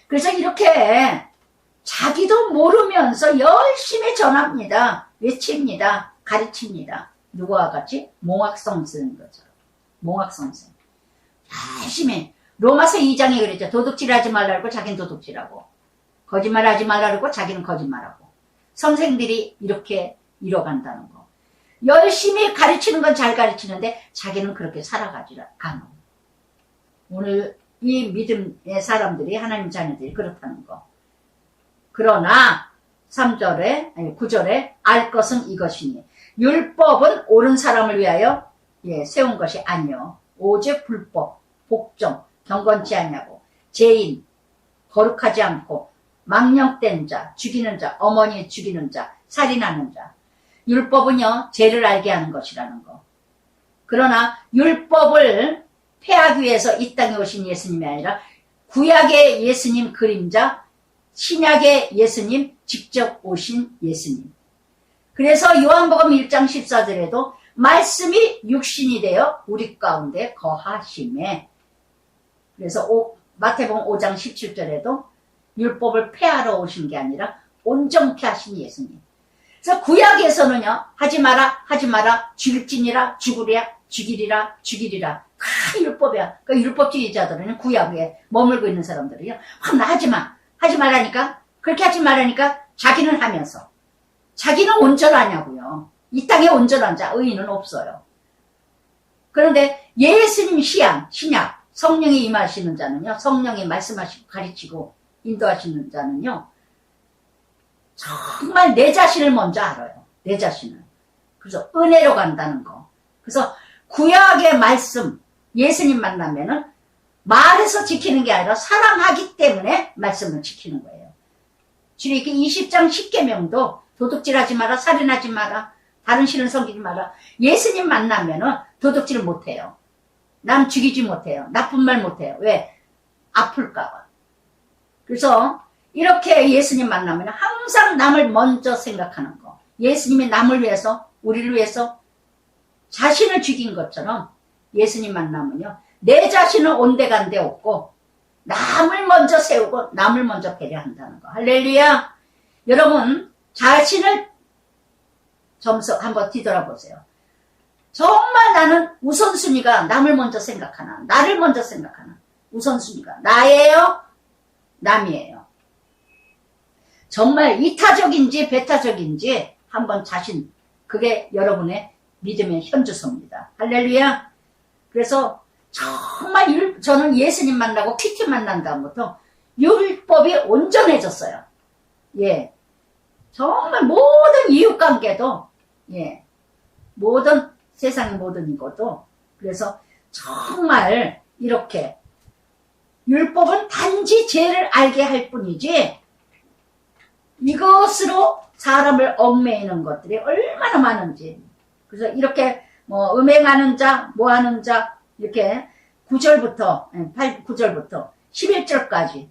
그래서 이렇게 자기도 모르면서 열심히 전합니다. 외칩니다. 가르칩니다. 누구와 같이? 몽학성 쓰는 것처럼. 몽학성생. 열심히. 로마서 2장에 그랬죠. 도둑질하지 말라고 자기는 도둑질하고, 거짓말하지 말라고 자기는 거짓말하고. 선생들이 이렇게 이뤄간다는 거. 열심히 가르치는 건 잘 가르치는데 자기는 그렇게 살아가지 않아. 오늘 이 믿음의 사람들이, 하나님 자녀들이 그렇다는 거. 그러나 3절에 아니 9절에 알 것은 이것이니 율법은 옳은 사람을 위하여 세운 것이 아니요 오직 불법, 복종, 경건치 않냐고, 죄인, 거룩하지 않고, 망령된 자, 죽이는 자, 어머니 죽이는 자, 살인하는 자. 율법은요 죄를 알게 하는 것이라는 거. 그러나 율법을 폐하기 위해서 이 땅에 오신 예수님이 아니라 구약의 예수님 그림자, 신약의 예수님 직접 오신 예수님. 그래서 요한복음 1장 14절에도 말씀이 육신이 되어 우리 가운데 거하심에, 그래서 마태복음 5장 17절에도 율법을 폐하러 오신 게 아니라 온전케 하신 예수님. 그래서 구약에서는요 하지 마라 하지 마라, 죽일지니라 죽이리라 다 율법이야. 그 율법주의자들은 구약에 머물고 있는 사람들이요 나 하지 말라니까, 그렇게 하지 말라니까 자기는 하면서 자기는 온전하냐고요. 이 땅에 온전한 자 의인은 없어요. 그런데 예수님 신약 성령이 임하시는 자는요, 성령이 말씀하시고 가르치고 인도하시는 자는요 정말 내 자신을 먼저 알아요. 내 자신을. 그래서 은혜로 간다는 거. 그래서 구약의 말씀, 예수님 만나면은 말해서 지키는 게 아니라 사랑하기 때문에 말씀을 지키는 거예요. 주님께 20장 10계명도 도둑질하지 마라, 살인하지 마라, 다른 신을 섬기지 마라. 예수님 만나면은 도둑질을 못해요. 남 죽이지 못해요. 나쁜 말 못해요. 왜? 아플까봐. 그래서 이렇게 예수님 만나면 항상 남을 먼저 생각하는 거. 예수님이 남을 위해서, 우리를 위해서 자신을 죽인 것처럼 예수님 만나면요 내 자신은 온데간데 없고 남을 먼저 세우고 남을 먼저 배려한다는 거. 할렐루야. 여러분 자신을 점수 한번 뒤돌아보세요. 정말 나는 우선순위가 남을 먼저 생각하나, 나를 먼저 생각하나. 우선순위가 나예요, 남이에요. 정말 이타적인지 배타적인지 한번 자신, 그게 여러분의 믿음의 현주소입니다. 할렐루야. 그래서 정말 저는 예수님 만나고 PT 만난 다음부터 율법이 온전해졌어요. 예. 정말 모든 이웃관계도, 예. 모든 세상의 모든 이것도. 그래서 정말 이렇게 율법은 단지 죄를 알게 할 뿐이지 이것으로 사람을 얽매이는 것들이 얼마나 많은지. 그래서 이렇게 음행하는 자, 뭐하는 자, 이렇게 9절부터 11절까지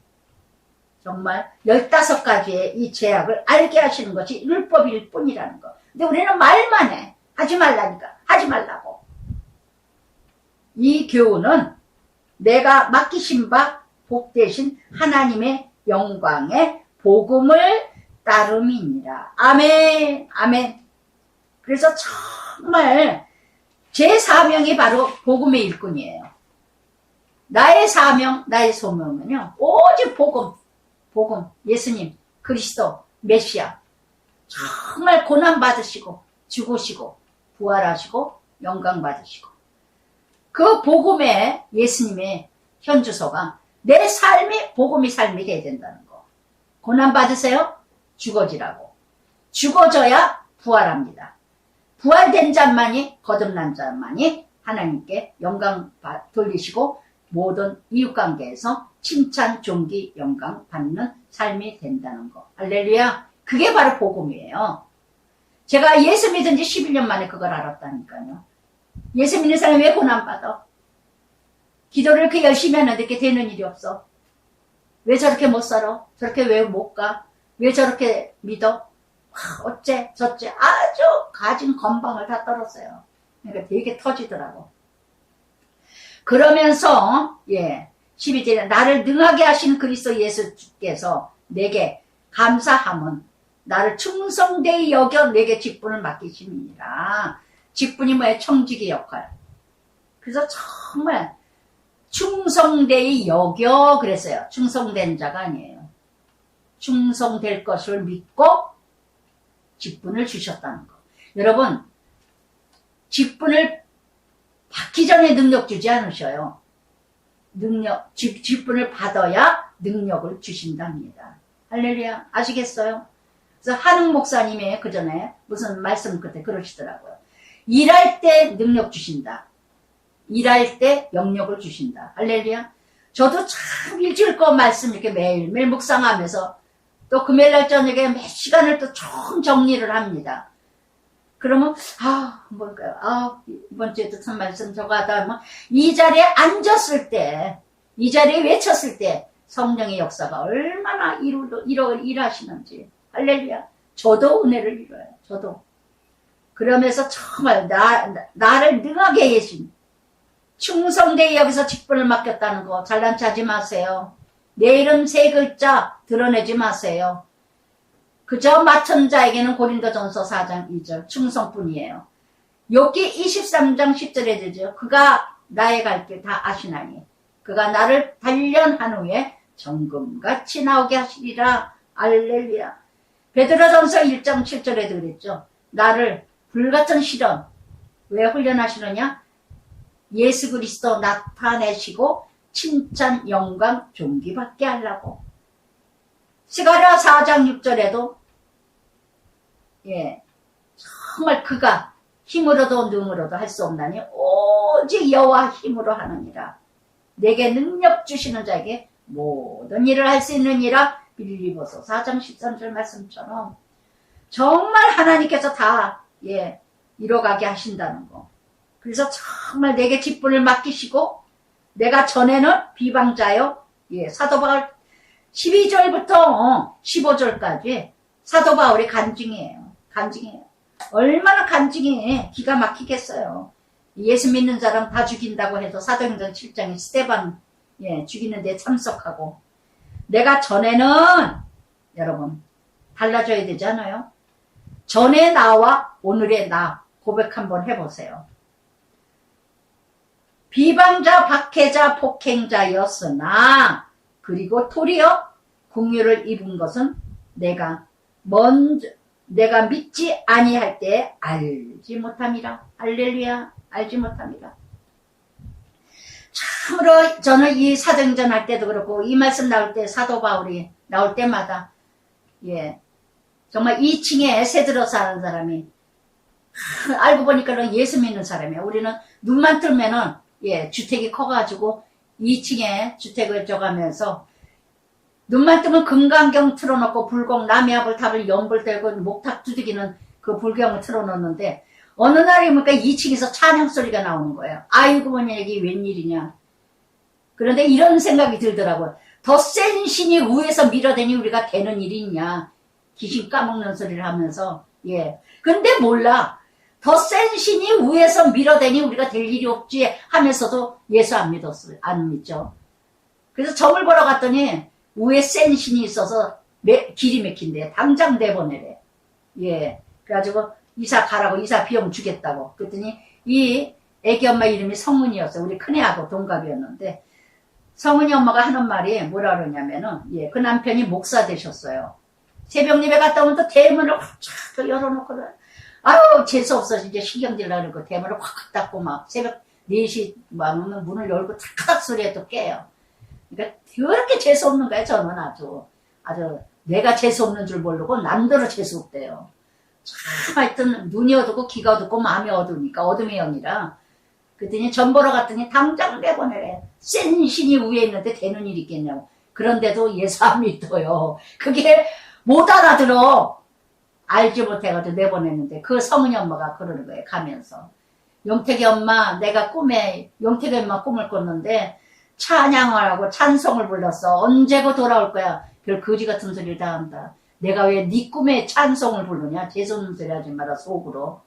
정말 15가지의 이 죄악을 알게 하시는 것이 율법일 뿐이라는 거. 근데 우리는 말만 해. 하지 말라니까. 하지 말라고. 이 교훈은 내가 맡기신 바 복되신 하나님의 영광의 복음을 따름이니라. 아멘. 아멘. 그래서 정말 제 사명이 바로 복음의 일꾼이에요. 나의 사명, 나의 소명은요 오직 복음, 예수님, 그리스도, 메시아. 정말 고난 받으시고 죽으시고 부활하시고 영광 받으시고 그 복음의 예수님의 현주소가 내 삶이 복음의 삶이 돼야 된다는 거. 고난 받으세요? 죽어지라고. 죽어져야 부활합니다. 부활된 자만이, 거듭난 자만이 하나님께 영광 돌리시고 모든 이웃관계에서 칭찬, 존귀, 영광 받는 삶이 된다는 거. 할렐루야. 그게 바로 복음이에요. 제가 예수 믿은 지 11년 만에 그걸 알았다니까요. 예수 믿는 사람이 왜 고난받아? 기도를 이렇게 열심히 하는데 이렇게 되는 일이 없어. 왜 저렇게 못 살아? 저렇게 왜 못 가? 왜 저렇게 믿어? 어째 저째 아주 가진 건방을 다 떨었어요. 그러니까 되게 터지더라고. 그러면서 12절에 나를 능하게 하신 그리스도 예수께서 내게 감사함은 나를 충성되이 여겨 내게 직분을 맡기심이니라. 직분이 뭐예요? 청지기 역할. 그래서 정말 충성되이 여겨 그랬어요. 충성된 자가 아니에요. 충성될 것을 믿고 직분을 주셨다는 거. 여러분, 직분을 받기 전에 능력 주지 않으셔요. 직분을 받아야 능력을 주신답니다. 할렐루야. 아시겠어요? 그래서 한웅 목사님이 그 전에 무슨 말씀 그때 그러시더라고요. 일할 때 능력 주신다. 일할 때 영역을 주신다. 할렐루야. 저도 참 일주일 거 말씀 이렇게 매일매일 묵상하면서 또 금요일날 저녁에 몇 시간을 또 총 정리를 합니다. 그러면 뭘까요? 이번 주에도 참 말씀 저거 하다 보면 이 자리에 앉았을 때, 이 자리에 외쳤을 때 성령의 역사가 얼마나 일하시는지. 할렐루야. 저도 은혜를 이뤄요. 저도. 그러면서 정말 나를 능하게 계신 충성되이 여기서 직분을 맡겼다는 거 잘난 체하지 마세요. 내 이름 3글자 드러내지 마세요. 그저 맡은 자에게는 고린도전서 4장 2절 충성뿐이에요. 욥기 23장 10절에 되죠. 그가 나의 갈 길 다 아시나니 그가 나를 단련한 후에 정금같이 나오게 하시리라. 알렐루야. 베드로전서 1장 7절에도 그랬죠. 나를 불같은 시련 왜 훈련하시느냐? 예수 그리스도 나타내시고 칭찬, 영광, 존귀받게 하려고. 스가랴 4장 6절에도 정말 그가 힘으로도 능으로도 할 수 없나니 오직 여호와 힘으로 하느니라. 내게 능력 주시는 자에게 모든 일을 할 수 있느니라. 빌립보서 4장 13절 말씀처럼 정말 하나님께서 다 이뤄가게 하신다는 거. 그래서 정말 내게 직분을 맡기시고 내가 전에는 비방자요. 사도 바울 12절부터 15절까지 사도 바울이 간증이에요. 얼마나 간증이 기가 막히겠어요. 예수 믿는 사람 다 죽인다고 해도 사도행전 7장에 스데반 죽이는 데 참석하고 내가 전에는 여러분 달라져야 되잖아요. 전의 나와 오늘의 나 고백 한번 해보세요. 비방자, 박해자, 폭행자였으나 그리고 도리어 긍휼을 입은 것은 내가 믿지 아니할 때 알지 못함이라. 할렐루야. 알지 못함이라. 참으로 저는 이 사도행전 할 때도 그렇고 이 말씀 나올 때 사도 바울이 나올 때마다 정말 2층에 새 들어서 사는 사람이 알고 보니까 예수 믿는 사람이야. 우리는 눈만 뜨면은 주택이 커가지고 2층에 주택을 져가면서 눈만 뜨면 금강경 틀어놓고 불공 남야불 탑을 연불 들고 목탁 두드기는 그 불경을 틀어놓는데 어느 날이니까 2층에서 찬양 소리가 나오는 거예요. 아이고 뭐냐 이게 웬일이냐. 그런데 이런 생각이 들더라고요. 더 센 신이 위에서 밀어대니 우리가 되는 일이 있냐. 귀신 까먹는 소리를 하면서 근데 몰라. 더 센 신이 위에서 밀어대니 우리가 될 일이 없지 하면서도 예수 안 믿죠. 그래서 점을 보러 갔더니 위에 센 신이 있어서 길이 막힌대. 당장 내보내래. 그래가지고 이사 가라고 이사 비용 주겠다고. 그랬더니 이 애기 엄마 이름이 성은이었어요. 우리 큰애하고 동갑이었는데 성은이 엄마가 하는 말이 뭐라 그러냐면은 그 남편이 목사 되셨어요. 새벽 예배 갔다 오면 또 대문을 확 열어놓고 아유 재수없어 이제 신경질 나고 대문을 확 닫고 막 새벽 4시 막 문을 열고 탁탁 소리에 또 깨요. 그러니까 그렇게 재수없는 거예요. 저는 아주 내가 재수없는 줄 모르고 남들은 재수없대요. 참 하여튼 눈이 어두고 귀가 어둡고 마음이 어두우니까 어둠의 영이라. 그랬더니 전 보러 갔더니 당장 내보내래. 센 신이 위에 있는데 되는 일이 있겠냐고. 그런데도 예수 안 믿어요. 그게 못 알아들어. 알지 못해가지고 내보냈는데 그 성은이 엄마가 그러는 거예요. 가면서 용택이 엄마 내가 용택이 엄마 꿈을 꿨는데 찬양을 하고 찬송을 불렀어. 언제고 돌아올 거야. 별 거지 같은 소리를 다 한다. 내가 왜 네 꿈에 찬송을 부르냐. 재수없는 소리 하지 마라 속으로.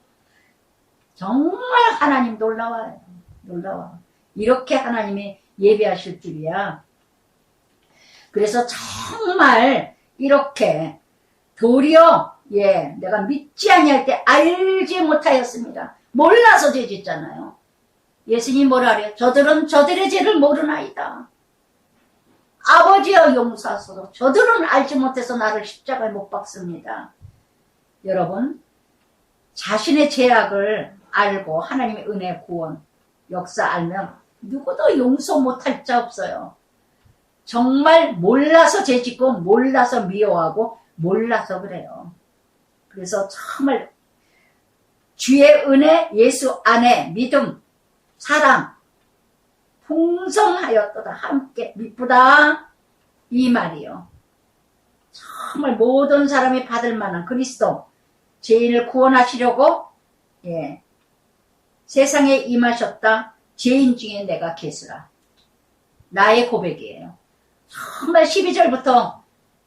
정말 하나님 놀라워요. 놀라워. 이렇게 하나님이 예배하실 줄이야. 그래서 정말 이렇게 도리어 내가 믿지 아니할 때 알지 못하였습니다. 몰라서 죄 짓잖아요. 예수님이 뭐라 그래요? 저들은 저들의 죄를 모르나이다. 아버지여 용서하소서. 저들은 알지 못해서 나를 십자가에 못 박습니다. 여러분, 자신의 죄악을 알고 하나님의 은혜, 구원, 역사 알면 누구도 용서 못할 자 없어요. 정말 몰라서 죄짓고 몰라서 미워하고 몰라서 그래요. 그래서 정말 주의 은혜, 예수 안에 믿음, 사랑 풍성하였도다. 함께 미쁘다 이 말이요. 정말 모든 사람이 받을 만한 그리스도 죄인을 구원하시려고 세상에 임하셨다. 죄인 중에 내가 계수라. 나의 고백이에요. 정말 12절부터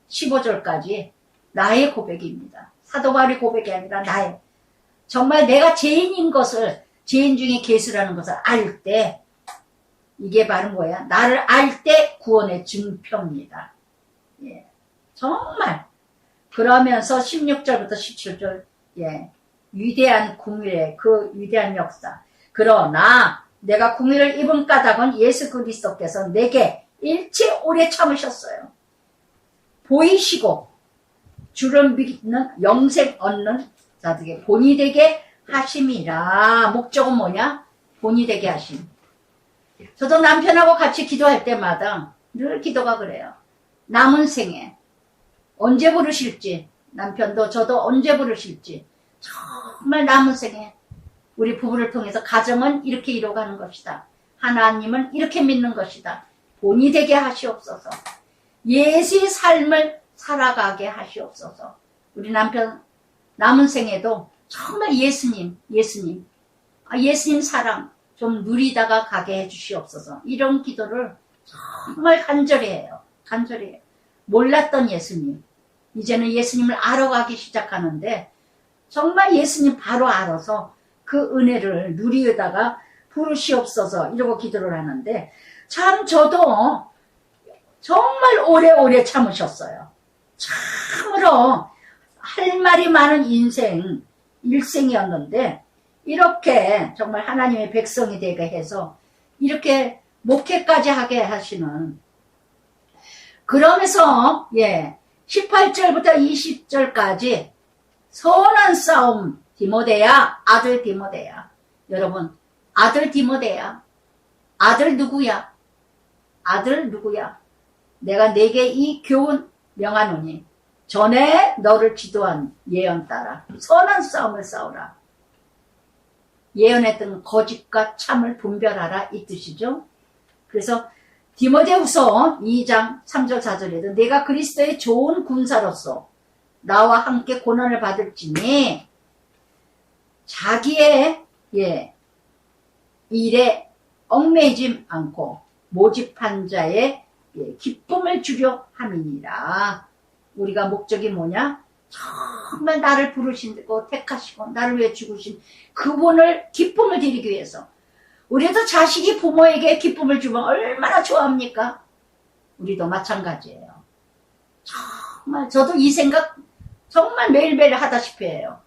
15절까지 나의 고백입니다. 사도 바울의 고백이 아니라 나의. 정말 내가 죄인인 것을, 죄인 중에 계수라는 것을 알 때, 이게 바로 뭐야? 나를 알 때 구원의 증표입니다. 정말. 그러면서 16절부터 17절, 위대한 궁일의 그 위대한 역사. 그러나 내가 궁일을 입은 까닭은 예수 그리스도께서 내게 일체 오래 참으셨어요. 보이시고 주를 믿는 영생 얻는 자들에게 본이 되게 하심이라. 목적은 뭐냐? 본이 되게 하심. 저도 남편하고 같이 기도할 때마다 늘 기도가 그래요. 남은 생에 언제 부르실지, 남편도 저도 언제 부르실지, 정말 남은 생에 우리 부부를 통해서 가정은 이렇게 이루어가는 것이다. 하나님은 이렇게 믿는 것이다. 본이 되게 하시옵소서. 예수의 삶을 살아가게 하시옵소서. 우리 남편 남은 생에도 정말 예수님 사랑 좀 누리다가 가게 해주시옵소서. 이런 기도를 정말 간절히 해요. 간절히 해요. 몰랐던 예수님, 이제는 예수님을 알아가기 시작하는데 정말 예수님 바로 알아서 그 은혜를 누리다가 부르시옵소서 이러고 기도를 하는데, 참 저도 정말 오래오래 참으셨어요. 참으로 할 말이 많은 일생이었는데 이렇게 정말 하나님의 백성이 되게 해서 이렇게 목회까지 하게 하시는, 그러면서 18절부터 20절까지 선한 싸움, 디모데야, 아들 디모데야. 여러분, 아들 디모데야. 아들 누구야? 아들 누구야? 내가 네게 이 교훈 명하노니 전에 너를 지도한 예언 따라 선한 싸움을 싸우라. 예언했던 거짓과 참을 분별하라 이 뜻이죠. 그래서 디모데후서 2장 3절 4절에도 내가 그리스도의 좋은 군사로서 나와 함께 고난을 받을지니 자기의 일에 얽매이지 않고 모집한 자의 기쁨을 주려 함이니라. 우리가 목적이 뭐냐? 정말 나를 부르시고 택하시고 나를 위해 죽으신 그분을 기쁨을 드리기 위해서. 우리도 자식이 부모에게 기쁨을 주면 얼마나 좋아합니까? 우리도 마찬가지예요. 정말 저도 이 생각 정말 매일매일 하다시피 해요.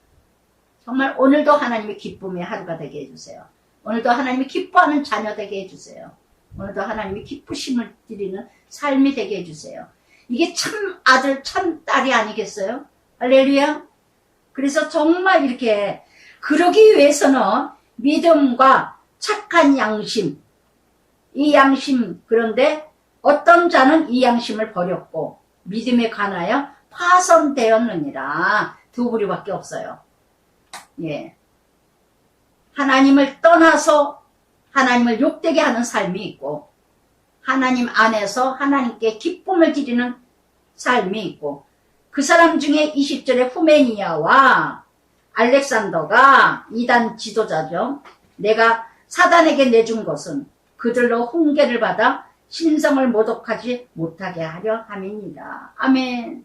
정말 오늘도 하나님의 기쁨의 하루가 되게 해주세요. 오늘도 하나님이 기뻐하는 자녀 되게 해주세요. 오늘도 하나님이 기쁘심을 드리는 삶이 되게 해주세요. 이게 참 아들 참 딸이 아니겠어요? 할렐루야. 그래서 정말 이렇게 그러기 위해서는 믿음과 착한 양심, 이 양심, 그런데 어떤 자는 이 양심을 버렸고 믿음에 관하여 파손되었느니라. 두 부류밖에 없어요. 하나님을 떠나서 하나님을 욕되게 하는 삶이 있고, 하나님 안에서 하나님께 기쁨을 드리는 삶이 있고, 그 사람 중에 20절에 후메니아와 알렉산더가 이단 지도자죠. 내가 사단에게 내준 것은 그들로 훈계를 받아 신성을 모독하지 못하게 하려 함입니다. 아멘.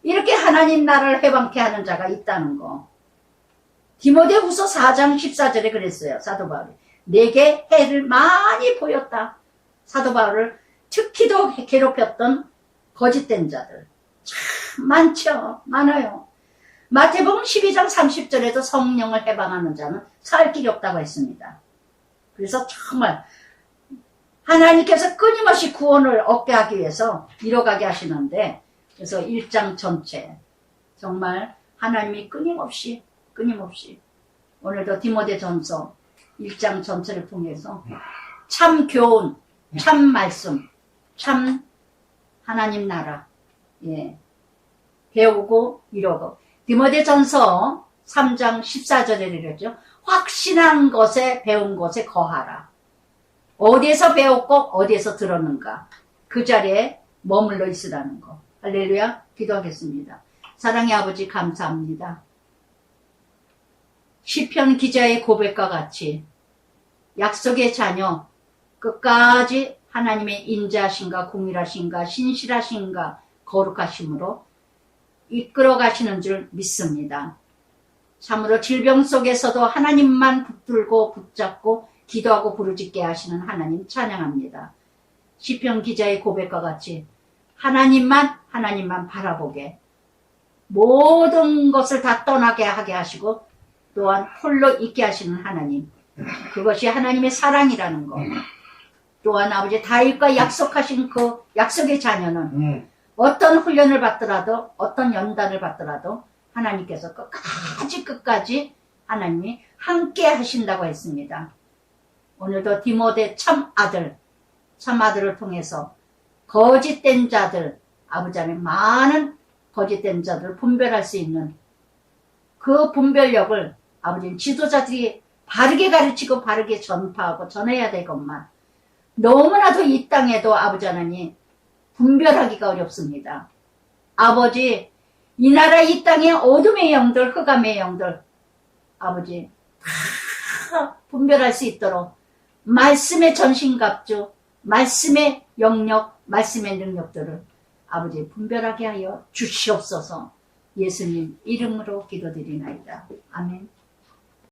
이렇게 하나님 나라를 회방케 하는 자가 있다는 거. 디모데후서 4장 14절에 그랬어요. 사도 바울이. 내게 해를 많이 보였다. 사도 바울을 특히도 괴롭혔던 거짓된 자들. 참 많죠. 많아요. 마태복음 12장 30절에도 성령을 해방하는 자는 살 길이 없다고 했습니다. 그래서 정말 하나님께서 끊임없이 구원을 얻게 하기 위해서 이뤄가게 하시는데, 그래서 1장 전체 정말 하나님이 끊임없이 오늘도 디모데전서 1장 전체를 통해서 참 교훈, 참 말씀, 참 하나님 나라 배우고 이루고, 디모데전서 3장 14절에 이르죠. 확신한 것에 배운 것에 거하라. 어디에서 배웠고 어디에서 들었는가 그 자리에 머물러 있으라는 거. 할렐루야. 기도하겠습니다. 사랑의 아버지 감사합니다. 시편 기자의 고백과 같이 약속의 자녀 끝까지 하나님의 인자하신가 공일하신가 신실하신가 거룩하심으로 이끌어 가시는 줄 믿습니다. 참으로 질병 속에서도 하나님만 붙들고 붙잡고 기도하고 부르짖게 하시는 하나님 찬양합니다. 시편 기자의 고백과 같이 하나님만 바라보게, 모든 것을 다 떠나게 하게 하시고 또한 홀로 있게 하시는 하나님, 그것이 하나님의 사랑이라는 것. 또한 아버지 다윗과 약속하신 그 약속의 자녀는 어떤 훈련을 받더라도 어떤 연단을 받더라도 하나님께서 끝까지 하나님이 함께 하신다고 했습니다. 오늘도 디모데 참아들을 통해서 거짓된 자들, 아버지 안에 많은 거짓된 자들을 분별할 수 있는 그 분별력을 아버지 지도자들이 바르게 가르치고 바르게 전파하고 전해야 되건만, 너무나도 이 땅에도 아버지 하나님 분별하기가 어렵습니다. 아버지, 이 나라 이 땅의 어둠의 영들, 흑암의 영들, 아버지 다 분별할 수 있도록 말씀의 전신갑주, 말씀의 영역, 말씀의 능력들을 아버지 분별하게 하여 주시옵소서. 예수님 이름으로 기도드리나이다. 아멘.